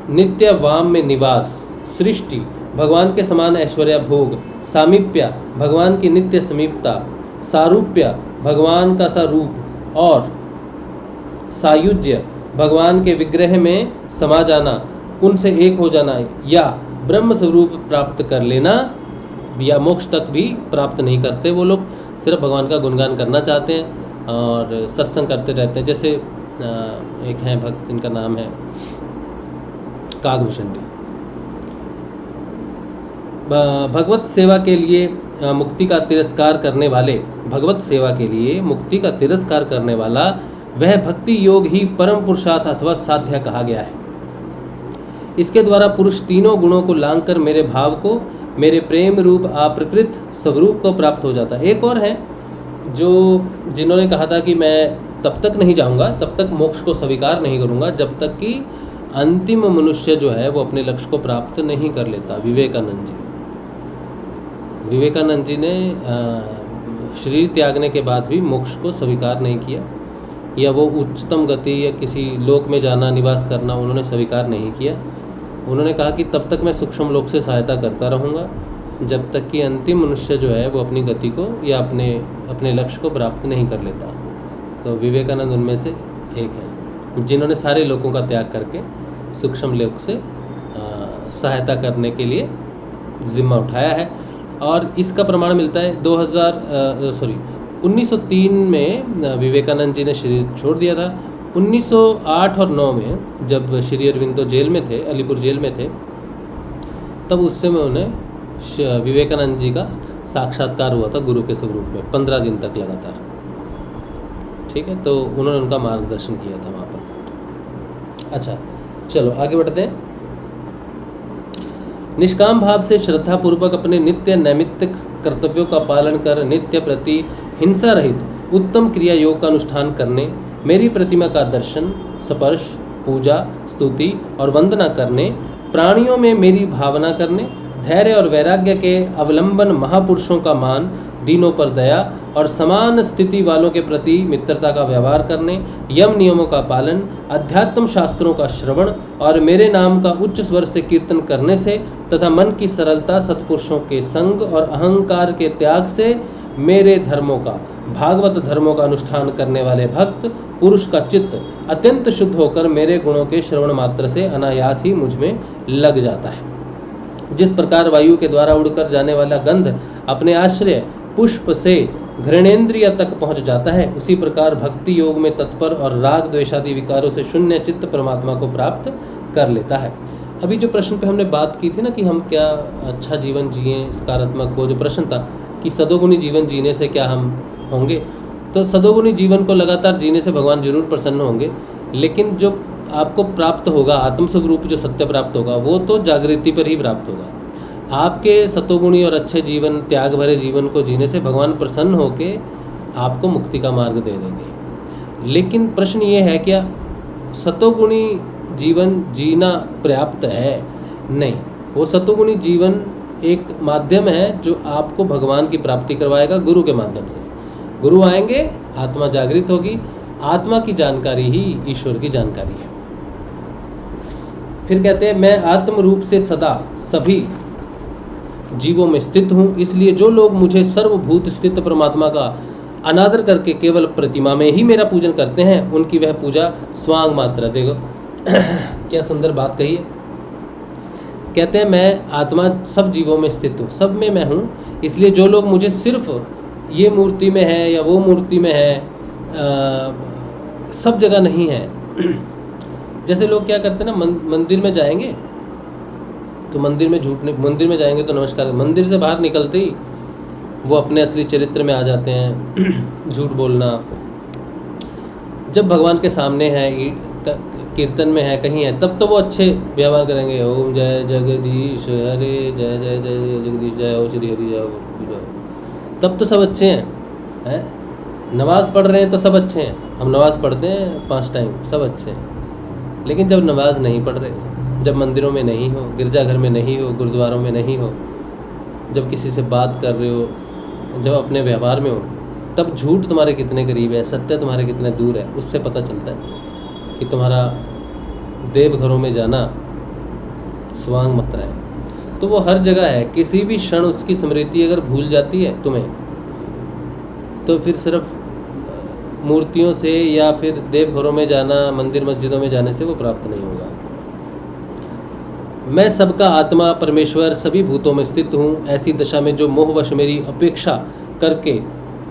नित्य वाम में निवास, सृष्टि भगवान के समान ऐश्वर्य भोग, सामीप्य भगवान की नित्य समीपता, सारूप्य भगवान का सा रूप और सायुज्य भगवान के विग्रह में समा जाना, उनसे एक हो जाना या ब्रह्म स्वरूप प्राप्त कर लेना, या मोक्ष तक भी प्राप्त नहीं करते। वो लोग सिर्फ भगवान का गुणगान करना चाहते हैं और सत्संग करते रहते हैं। जैसे एक हैं भक्त, इनका नाम है कागभूषण जी। भगवत सेवा के लिए मुक्ति का तिरस्कार करने वाले, भगवत सेवा के लिए मुक्ति का तिरस्कार करने वाला वह भक्ति योग ही परम पुरुषार्थ अथवा साध्य कहा गया है। इसके द्वारा पुरुष तीनों गुणों को लांघकर मेरे भाव को, मेरे प्रेम रूप अप्रकृत स्वरूप को प्राप्त हो जाता है। एक और है जिन्होंने कहा था कि मैं तब तक नहीं जाऊंगा, तब तक मोक्ष को स्वीकार नहीं करूंगा जब तक कि अंतिम मनुष्य जो है वो अपने लक्ष्य को प्राप्त नहीं कर लेता। विवेकानंद जी ने शरीर त्यागने के बाद भी मोक्ष को स्वीकार नहीं किया, या वो उच्चतम गति या किसी लोक में जाना, निवास करना उन्होंने स्वीकार नहीं किया। उन्होंने कहा कि तब तक मैं सूक्ष्म लोक से सहायता करता रहूँगा जब तक कि अंतिम मनुष्य जो है वो अपनी गति को या अपने लक्ष्य को प्राप्त नहीं कर लेता। तो विवेकानंद उनमें से एक है जिन्होंने सारे लोगों का त्याग करके सूक्ष्म लोक से सहायता करने के लिए जिम्मा उठाया है। और इसका प्रमाण मिलता है 1903 में विवेकानंद जी ने शरीर छोड़ दिया था। 1908 और 9 में जब श्री अरविंदो जेल में थे, अलीपुर जेल में थे, तब उससे में उन्हें विवेकानंद जी का साक्षात्कार हुआ था गुरु के स्वरूप में 15 दिन तक लगातार। ठीक है, तो उन्होंने उनका मार्गदर्शन किया था वहाँ पर। अच्छा, चलो आगे बढ़ते हैं। निष्काम भाव से श्रद्धा पूर्वक अपने नित्य नैमित्तिक कर्तव्यों का पालन कर नित्य प्रति हिंसा रहित उत्तम क्रिया योग का अनुष्ठान करने, मेरी प्रतिमा का दर्शन, स्पर्श, पूजा, स्तुति और वंदना करने, प्राणियों में मेरी भावना करने, धैर्य और वैराग्य के अवलंबन महापुरुषों का मान, दीनों पर दया और समान स्थिति वालों के प्रति मित्रता का व्यवहार करने, यम नियमों का पालन, अध्यात्म शास्त्रों का श्रवण और मेरे नाम का उच्च स्वर से कीर्तन करने से तथा मन की सरलता, सत्पुरुषों के संग और अहंकार के त्याग से मेरे धर्मों का, भागवत धर्मों का अनुष्ठान करने वाले भक्त पुरुष का चित्त अत्यंत शुद्ध होकर मेरे गुणों के श्रवण मात्र से अनायास ही मुझ में लग जाता है। जिस प्रकार वायु के द्वारा उड़कर जाने वाला गंध अपने आश्रय पुष्प से घृणेन्द्रिय तक पहुंच जाता है, उसी प्रकार भक्ति योग में तत्पर और राग द्वेषादि विकारों से शून्य चित्त परमात्मा को प्राप्त कर लेता है। अभी जो प्रश्न पे हमने बात की थी ना कि हम क्या अच्छा जीवन जिए, सकारात्मक, वो जो प्रश्न था कि सदोगुणी जीवन जीने से क्या हम होंगे, तो सदोगुणी जीवन को लगातार जीने से भगवान जरूर प्रसन्न होंगे, लेकिन जो आपको प्राप्त होगा आत्म स्वरूप जो सत्य प्राप्त होगा वो तो जागृति पर ही प्राप्त होगा। आपके सतोगुणी और अच्छे जीवन, त्याग भरे जीवन को जीने से भगवान प्रसन्न होकर आपको मुक्ति का मार्ग दे देंगे। लेकिन प्रश्न ये है क्या सतोगुणी जीवन जीना पर्याप्त है, नहीं। वो सतोगुणी जीवन एक माध्यम है जो आपको भगवान की प्राप्ति करवाएगा गुरु के माध्यम से। गुरु आएंगे, आत्मा जागृत होगी, आत्मा की जानकारी ही ईश्वर की जानकारी है। फिर कहते हैं मैं आत्म रूप से सदा सभी जीवों में स्थित हूँ, इसलिए जो लोग मुझे सर्वभूत स्थित परमात्मा का अनादर करके केवल प्रतिमा में ही मेरा पूजन करते हैं, उनकी वह पूजा स्वांग मात्र। देखो क्या सुंदर बात कही है। कहते हैं मैं आत्मा सब जीवों में स्थित हूँ, सब में मैं हूँ, इसलिए जो लोग मुझे सिर्फ ये मूर्ति में है या वो मूर्ति में है, सब जगह नहीं है। जैसे लोग क्या करते हैं ना, मंदिर में जाएंगे तो मंदिर में जाएंगे तो नमस्कार, मंदिर से बाहर निकलते ही वो अपने असली चरित्र में आ जाते हैं। झूठ बोलना, जब भगवान के सामने है, कीर्तन में है, कहीं है, तब तो वो अच्छे व्यवहार करेंगे। ओम जय जगदीश हरे, जय जय जय जगदीश, जय ओ श्री हरि, जय, तब तो सब अच्छे हैं। नमाज़ पढ़ रहे हैं तो सब अच्छे हैं, हम नमाज़ पढ़ते हैं 5 टाइम, सब अच्छे हैं। लेकिन जब नमाज नहीं पढ़ रहे, जब मंदिरों में नहीं हो, गिरजाघर में नहीं हो, गुरुद्वारों में नहीं हो, जब किसी से बात कर रहे हो, जब अपने व्यवहार में हो, तब झूठ तुम्हारे कितने करीब है, सत्य तुम्हारे कितने दूर है, उससे पता चलता है कि तुम्हारा देवघरों में जाना स्वांग मात्र है। तो वो हर जगह है, किसी भी क्षण उसकी स्मृति अगर भूल जाती है तुम्हें, तो फिर सिर्फ मूर्तियों से या फिर देवघरों में जाना, मंदिर मस्जिदों में जाने से वो प्राप्त नहीं होगा। मैं सबका आत्मा परमेश्वर सभी भूतों में स्थित हूँ, ऐसी दशा में जो मोहवश मेरी अपेक्षा करके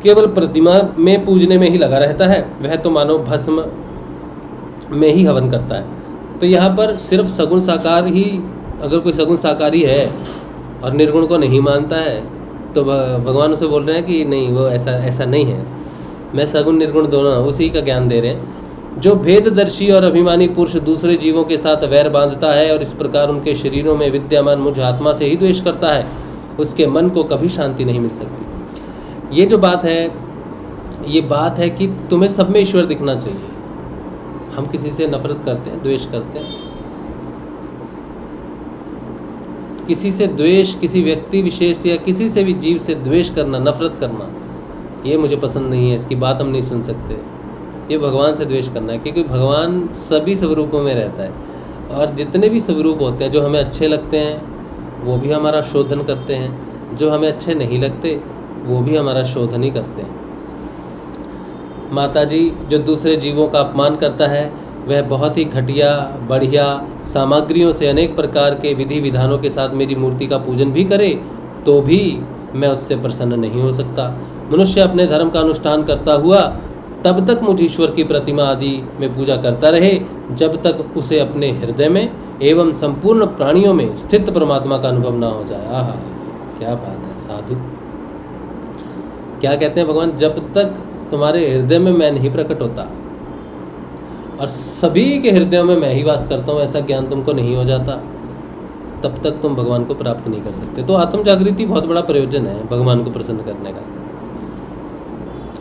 केवल प्रतिमा में पूजने में ही लगा रहता है, वह तो मानो भस्म में ही हवन करता है। तो यहाँ पर सिर्फ सगुण साकार ही, अगर कोई सगुण साकारी है और निर्गुण को नहीं मानता है, तो भगवान उसे बोल रहे हैं कि नहीं, वो ऐसा नहीं है, मैं सगुण निर्गुण दोनों उसी का ज्ञान दे रहे हैं। जो भेददर्शी और अभिमानी पुरुष दूसरे जीवों के साथ वैर बांधता है और इस प्रकार उनके शरीरों में विद्यमान मुझ आत्मा से ही द्वेष करता है, उसके मन को कभी शांति नहीं मिल सकती। ये जो बात है, ये बात है कि तुम्हें सब में ईश्वर दिखना चाहिए। हम किसी से नफरत करते हैं, द्वेष करते हैं, किसी से द्वेष, किसी व्यक्ति विशेष या किसी से भी जीव से द्वेष करना, नफरत करना, ये मुझे पसंद नहीं है, इसकी बात हम नहीं सुन सकते। ये भगवान से द्वेष करना है, क्योंकि भगवान सभी स्वरूपों में रहता है, और जितने भी स्वरूप होते हैं जो हमें अच्छे लगते हैं वो भी हमारा शोधन करते हैं, जो हमें अच्छे नहीं लगते वो भी हमारा शोधन ही करते हैं। माताजी, जो दूसरे जीवों का अपमान करता है वह बहुत ही घटिया बढ़िया सामग्रियों से अनेक प्रकार के विधि विधानों के साथ मेरी मूर्ति का पूजन भी करे तो भी मैं उससे प्रसन्न नहीं हो सकता। मनुष्य अपने धर्म का अनुष्ठान करता हुआ तब तक मुझ ईश्वर की प्रतिमा आदि में पूजा करता रहे जब तक उसे अपने हृदय में एवं संपूर्ण प्राणियों में स्थित परमात्मा का अनुभव ना हो जाए। आहा, क्या बात है साधु। क्या कहते हैं भगवान, जब तक तुम्हारे हृदय में मैं नहीं प्रकट होता और सभी के हृदयों में मैं ही वास करता हूँ, ऐसा ज्ञान तुमको नहीं हो जाता, तब तक तुम भगवान को प्राप्त नहीं कर सकते। तो आत्म जागृति बहुत बड़ा प्रयोजन है भगवान को प्रसन्न करने का।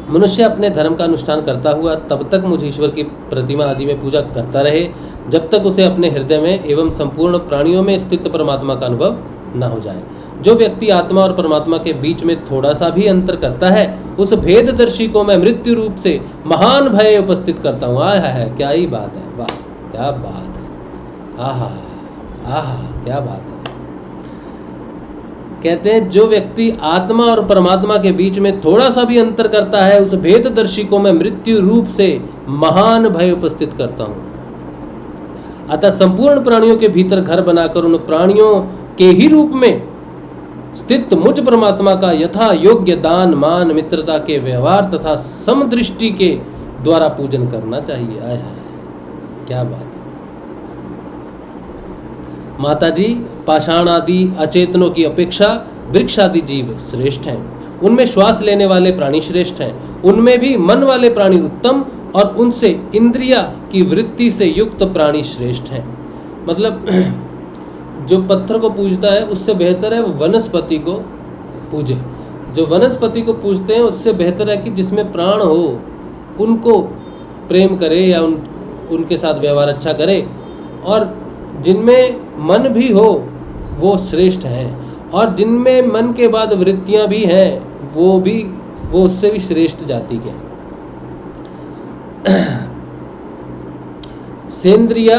मनुष्य अपने धर्म का अनुष्ठान करता हुआ तब तक मुझ ईश्वर की प्रतिमा आदि में पूजा करता रहे जब तक उसे अपने हृदय में एवं संपूर्ण प्राणियों में स्थित परमात्मा का अनुभव न हो जाए। जो व्यक्ति आत्मा और परमात्मा के बीच में थोड़ा सा भी अंतर करता है उस भेददर्शी को मैं मृत्यु रूप से महान भय उपस्थित करता हूँ। आह है, क्या ही बात है, वाह क्या बात है, आहा आहा क्या बात है। कहते हैं जो व्यक्ति आत्मा और परमात्मा के बीच में थोड़ा सा भी अंतर करता है उस भेददर्शी को मैं मृत्यु रूप से महान भय उपस्थित करता हूं। अतः संपूर्ण प्राणियों के भीतर घर बनाकर उन प्राणियों के ही रूप में स्थित मुझ परमात्मा का यथा योग्य दान मान मित्रता के व्यवहार तथा समदृष्टि के द्वारा पूजन करना चाहिए। आय हाय क्या बात है। माताजी, पाषाण आदि अचेतनों की अपेक्षा वृक्ष आदि जीव श्रेष्ठ हैं। उनमें श्वास लेने वाले प्राणी श्रेष्ठ हैं, उनमें भी मन वाले प्राणी उत्तम और उनसे इंद्रिया की वृत्ति से युक्त प्राणी श्रेष्ठ हैं। मतलब जो पत्थर को पूजता है उससे बेहतर है वो वनस्पति को पूजे। जो वनस्पति को पूजते हैं उससे बेहतर है कि जिसमें प्राण हो उनको प्रेम करे या उनके साथ व्यवहार अच्छा करे, और जिनमें मन भी हो वो श्रेष्ठ हैं, और जिनमें मन के बाद वृत्तियां भी हैं वो उससे भी श्रेष्ठ जाति के। सेंद्रिय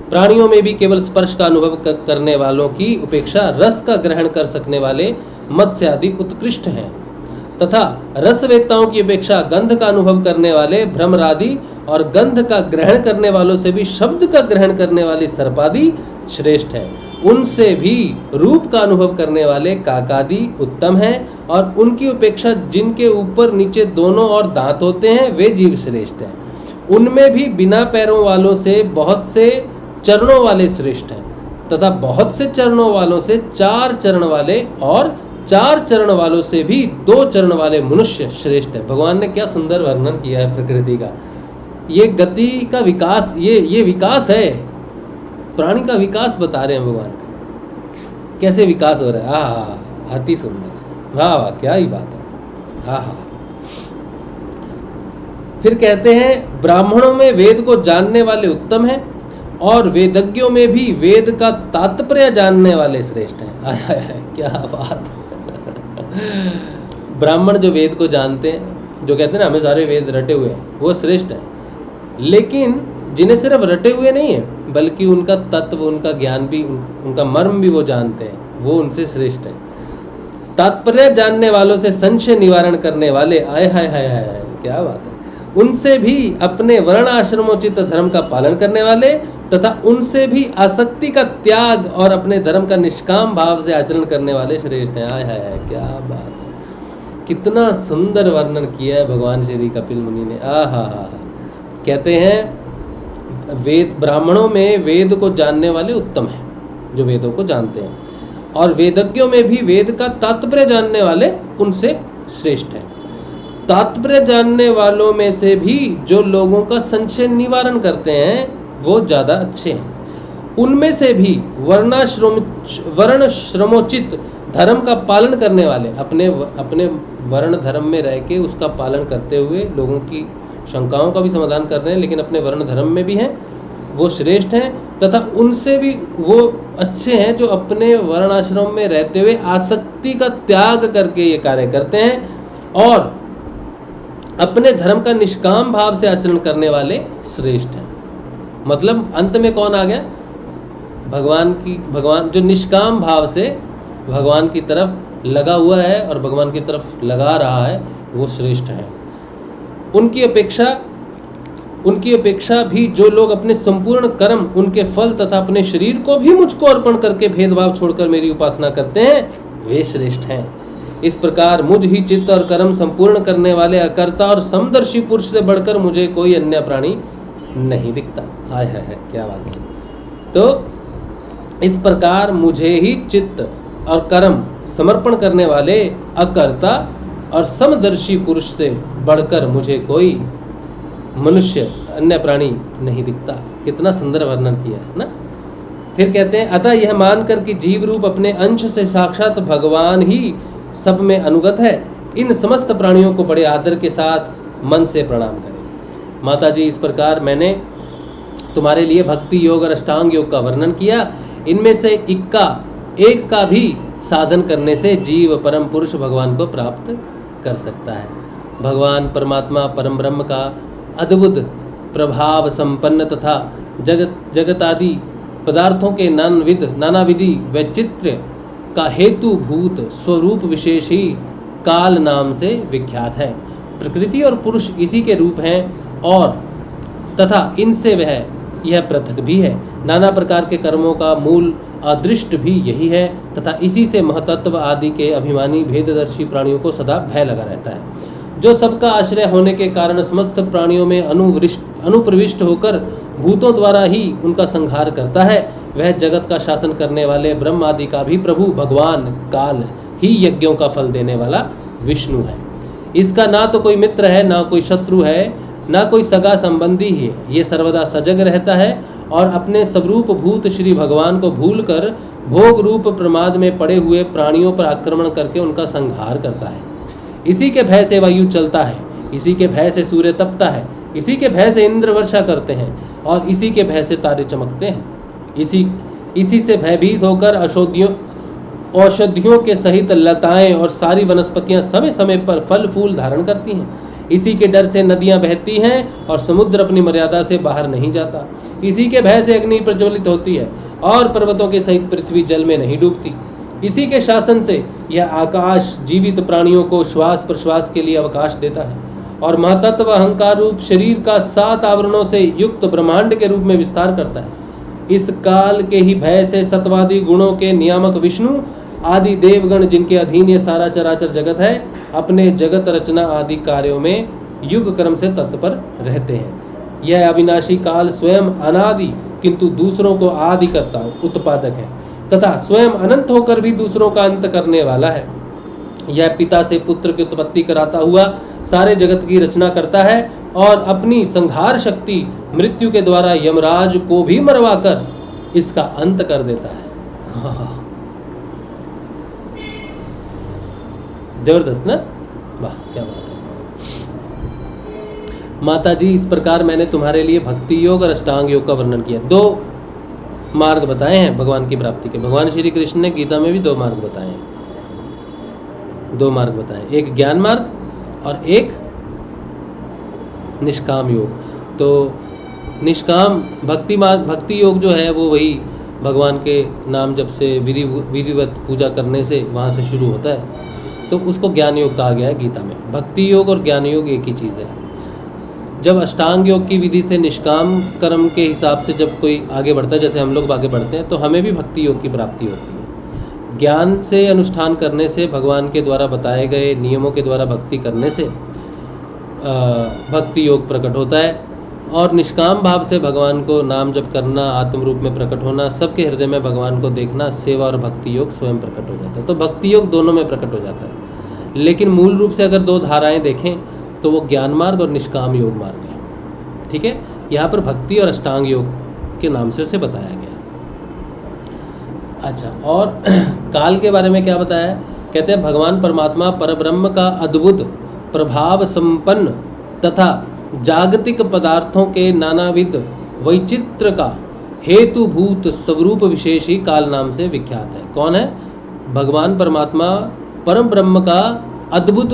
प्राणियों में भी केवल स्पर्श का अनुभव करने वालों की उपेक्षा रस का ग्रहण कर सकने वाले मत्स्य आदि उत्कृष्ट हैं, तथा रसवेत्ताओं की अपेक्षा गंध का अनुभव करने वाले भ्रमरादि और गंध का ग्रहण करने वालों से भी शब्द का ग्रहण करने वाले सर्पादि श्रेष्ठ हैं। उनसे भी रूप का अनुभव करने वाले काकादि उत्तम हैं, और उनकी उपेक्षा जिनके ऊपर नीचे दोनों और दांत होते हैं वे जीव श्रेष्ठ हैं। उनमें भी बिना पैरों वालों से बहुत से चरणों वाले श्रेष्ठ हैं, तथा बहुत से चरणों वालों से 4 चरण वाले, और 4 चरण वालों से भी 2 चरण वाले मनुष्य श्रेष्ठ है। भगवान ने क्या सुंदर वर्णन किया है प्रकृति का। ये गति का विकास, ये विकास है, प्राणी का विकास बता रहे हैं भगवान, कैसे विकास हो रहा है। आहा, अति सुंदर, वाह वाह, क्या ही बात है। आहा। फिर कहते हैं ब्राह्मणों में वेद को जानने वाले उत्तम हैं, और वेदज्ञों में भी वेद का तात्पर्य जानने वाले श्रेष्ठ हैं। आय हाय हाय, क्या बात। ब्राह्मण जो वेद को जानते हैं, जो कहते हैं ना हमें सारे वेद रटे हुए हैं, वो श्रेष्ठ हैं। लेकिन जिन्हें सिर्फ रटे हुए नहीं है, बल्कि उनका तत्व, उनका ज्ञान भी, उनका मर्म भी वो जानते हैं, वो उनसे श्रेष्ठ है। तात्पर्य जानने वालों से संशय निवारण करने वाले, आय हाय हाय हाय, क्या बात है, उनसे भी अपने वर्ण आश्रमोचित धर्म का पालन करने वाले, तथा उनसे भी आसक्ति का त्याग और अपने धर्म का निष्काम भाव से आचरण करने वाले श्रेष्ठ हैं। आय हाय हाय, क्या बात है, कितना सुंदर वर्णन किया है भगवान श्री कपिल मुनि ने। आहा, कहते हैं वेद, ब्राह्मणों में वेद को जानने वाले उत्तम हैं, जो वेदों को जानते हैं, और वेदज्ञों में भी वेद का तात्पर्य जानने वाले उनसे श्रेष्ठ हैं। तात्पर्य जानने वालों में से भी जो लोगों का संशय निवारण करते हैं वो ज़्यादा अच्छे हैं। उनमें से भी वर्णाश्रमोचित धर्म का पालन करने वाले, अपने वर्ण धर्म में रह के उसका पालन करते हुए लोगों की शंकाओं का भी समाधान कर रहे हैं, लेकिन अपने वर्ण धर्म में भी हैं, वो श्रेष्ठ हैं। तथा उनसे भी वो अच्छे हैं जो अपने वर्णाश्रम में रहते हुए आसक्ति का त्याग करके ये कार्य करते हैं, और अपने धर्म का निष्काम भाव से आचरण करने वाले श्रेष्ठ हैं। मतलब अंत में कौन आ गया? भगवान जो निष्काम भाव से भगवान की तरफ लगा हुआ है और भगवान की तरफ लगा रहा है, वो श्रेष्ठ है। उनकी अपेक्षा भी जो लोग अपने संपूर्ण कर्म, उनके फल तथा अपने शरीर को भी मुझको अर्पण करके भेदभाव छोड़कर मेरी उपासना करते हैं, वे श्रेष्ठ हैं। इस प्रकार मुझ ही चित्त और कर्म संपूर्ण करने वाले अकर्ता और समदर्शी पुरुष से बढ़कर मुझे कोई अन्य प्राणी नहीं दिखता। हाय हाय हाय, क्या बात है। तो इस प्रकार मुझे ही चित्त और कर्म समर्पण करने वाले अकर्ता और समदर्शी पुरुष से बढ़कर मुझे कोई मनुष्य, अन्य प्राणी नहीं दिखता। कितना सुंदर वर्णन किया है ना। फिर कहते हैं, अतः यह मानकर कि जीव रूप अपने अंश से साक्षात भगवान ही सब में अनुगत है, इन समस्त प्राणियों को बड़े आदर के साथ मन से प्रणाम करें। माता जी, इस प्रकार मैंने तुम्हारे लिए भक्ति योग और अष्टांग योग का वर्णन किया। इनमें से एक का भी साधन करने से जीव परम पुरुष भगवान को प्राप्त कर सकता है। भगवान परमात्मा परम ब्रह्म का अद्भुत प्रभाव संपन्न तथा जगत आदि पदार्थों के नानाविधि वैचित्र्य का हेतुभूत स्वरूप विशेष ही काल नाम से विख्यात है। प्रकृति और पुरुष इसी के रूप हैं, और तथा इनसे यह पृथक भी है। नाना प्रकार के कर्मों का मूल अदृष्ट भी यही है, तथा इसी से महतत्व आदि के अभिमानी भेददर्शी प्राणियों को सदा भय लगा रहता है। जो सबका आश्रय होने के कारण समस्त प्राणियों में अनुप्रविष्ट होकर भूतों द्वारा ही उनका संहार करता है, वह जगत का शासन करने वाले ब्रह्म आदि का भी प्रभु भगवान काल ही यज्ञों का फल देने वाला विष्णु है। इसका ना तो कोई मित्र है, ना कोई शत्रु है, ना कोई सगा संबंधी ही है। ये सर्वदा सजग रहता है और अपने स्वरूप भूत श्री भगवान को भूलकर भोग रूप प्रमाद में पड़े हुए प्राणियों पर आक्रमण करके उनका संहार करता है। इसी के भय से वायु चलता है, इसी के भय से सूर्य तपता है, इसी के भय से इंद्र वर्षा करते हैं और इसी के भय से तारे चमकते हैं। इसी से भयभीत होकर औषधियों के सहित लताएं और सारी वनस्पतियां समय समय पर फल फूल धारण करती हैं। इसी के डर से नदियां बहती हैं और समुद्र अपनी मर्यादा से बाहर नहीं जाता। इसी के भय से अग्नि प्रज्वलित होती है और पर्वतों के सहित पृथ्वी जल में नहीं डूबती। इसी के शासन से यह आकाश जीवित प्राणियों को श्वास प्रश्वास के लिए अवकाश देता है और महतत्व अहंकार रूप शरीर का 7 आवरणों से युक्त ब्रह्मांड के रूप में विस्तार करता है। इस काल के ही भय से सत्वादी गुणों के नियामक विष्णु आदि देवगण, जिनके अधीन ये सारा चराचर जगत है, अपने जगत रचना आदि कार्यों में युग क्रम से तत्पर रहते हैं। यह अविनाशी काल स्वयं अनादि किंतु दूसरों को आदि करता उत्पादक है तथा स्वयं अनंत होकर भी दूसरों का अंत करने वाला है। यह पिता से पुत्र की उत्पत्ति कराता हुआ सारे जगत की रचना करता है और अपनी संहार शक्ति मृत्यु के द्वारा यमराज को भी मरवाकर इसका अंत कर देता है। जबरदस्त ना, वाह क्या बात है। माता जी, इस प्रकार मैंने तुम्हारे लिए भक्ति योग और अष्टांग योग का वर्णन किया। 2 मार्ग बताए हैं भगवान की प्राप्ति के। भगवान श्री कृष्ण ने गीता में भी 2 मार्ग बताए हैं। 2 मार्ग बताए, एक ज्ञान मार्ग और एक निष्काम योग। तो निष्काम भक्ति योग जो है वो वही भगवान के नाम जब से विधिवत पूजा करने से वहाँ से शुरू होता है, तो उसको ज्ञान योग कहा गया है गीता में। भक्ति योग और ज्ञान योग एक ही चीज़ है। जब अष्टांग योग की विधि से निष्काम कर्म के हिसाब से जब कोई आगे बढ़ता है, जैसे हम लोग आगे बढ़ते हैं, तो हमें भी भक्ति योग की प्राप्ति होती है। ज्ञान से अनुष्ठान करने से, भगवान के द्वारा बताए गए नियमों के द्वारा भक्ति करने से भक्ति योग प्रकट होता है। और निष्काम भाव से भगवान को नाम जप करना, आत्म रूप में प्रकट होना, सबके हृदय में भगवान को देखना, सेवा और भक्ति योग स्वयं प्रकट हो जाता है। तो भक्ति योग दोनों में प्रकट हो जाता है। लेकिन मूल रूप से अगर 2 धाराएं देखें तो वो ज्ञान मार्ग और निष्काम योग मार्ग है। ठीक है, यहाँ पर भक्ति और अष्टांग योग के नाम से उसे बताया गया। अच्छा, और काल के बारे में क्या बताया? कहते हैं भगवान परमात्मा परब्रह्म का अद्भुत प्रभाव संपन्न तथा जागतिक पदार्थों के नानाविध वैचित्र का हेतुभूत स्वरूप विशेष ही काल नाम से विख्यात है। कौन है? भगवान परमात्मा परम ब्रह्म का अद्भुत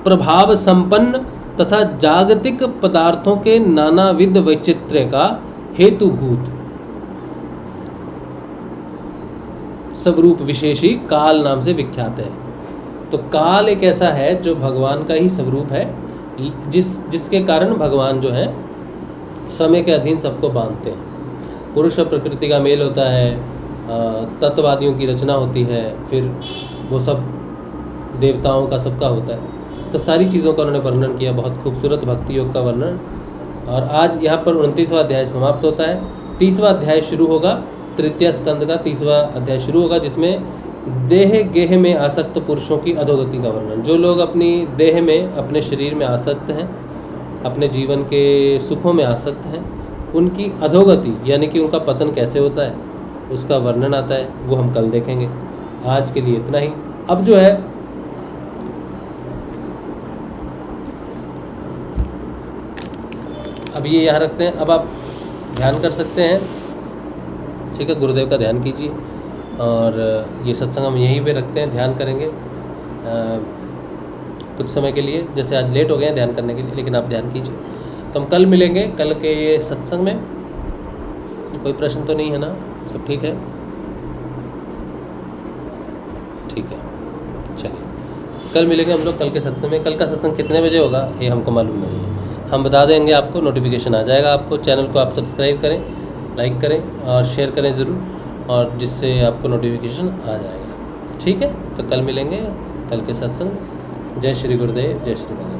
प्रभाव संपन्न तथा जागतिक पदार्थों के नानाविध वैचित्र का हेतुभूत स्वरूप विशेष ही काल नाम से विख्यात है। तो काल एक ऐसा है जो भगवान का ही स्वरूप है, जिसके कारण भगवान जो है समय के अधीन सबको बांधते हैं। पुरुष और प्रकृति का मेल होता है, तत्ववादियों की रचना होती है, फिर वो सब देवताओं का सबका होता है। तो सारी चीज़ों का उन्होंने वर्णन किया, बहुत खूबसूरत भक्ति योग का वर्णन। और आज यहाँ पर 29वां अध्याय समाप्त होता है। 30वां अध्याय शुरू होगा, तृतीय स्कंद का 30वां अध्याय शुरू होगा, जिसमें देह गेह में आसक्त पुरुषों की अधोगति का वर्णन। जो लोग अपनी देह में, अपने शरीर में आसक्त हैं, अपने जीवन के सुखों में आसक्त हैं, उनकी अधोगति यानी कि उनका पतन कैसे होता है उसका वर्णन आता है। वो हम कल देखेंगे। आज के लिए इतना ही। अब जो है अब ये यहाँ रखते हैं। अब आप ध्यान कर सकते हैं, ठीक है। गुरुदेव का ध्यान कीजिए और ये सत्संग हम यहीं पे रखते हैं, ध्यान करेंगे कुछ समय के लिए। जैसे आज लेट हो गए हैं ध्यान करने के लिए, लेकिन आप ध्यान कीजिए। तो हम कल मिलेंगे, कल के ये सत्संग में। कोई प्रश्न तो नहीं है ना? सब ठीक है? ठीक है, चलिए कल मिलेंगे हम लोग कल के सत्संग में। कल का सत्संग कितने बजे होगा ये हमको मालूम नहीं है, हम बता देंगे आपको, नोटिफिकेशन आ जाएगा आपको। चैनल को आप सब्सक्राइब करें, लाइक करें और शेयर करें ज़रूर, और जिससे आपको नोटिफिकेशन आ जाएगा। ठीक है, तो कल मिलेंगे, कल के सत्संग। जय श्री गुरुदेव, जय श्री दादा।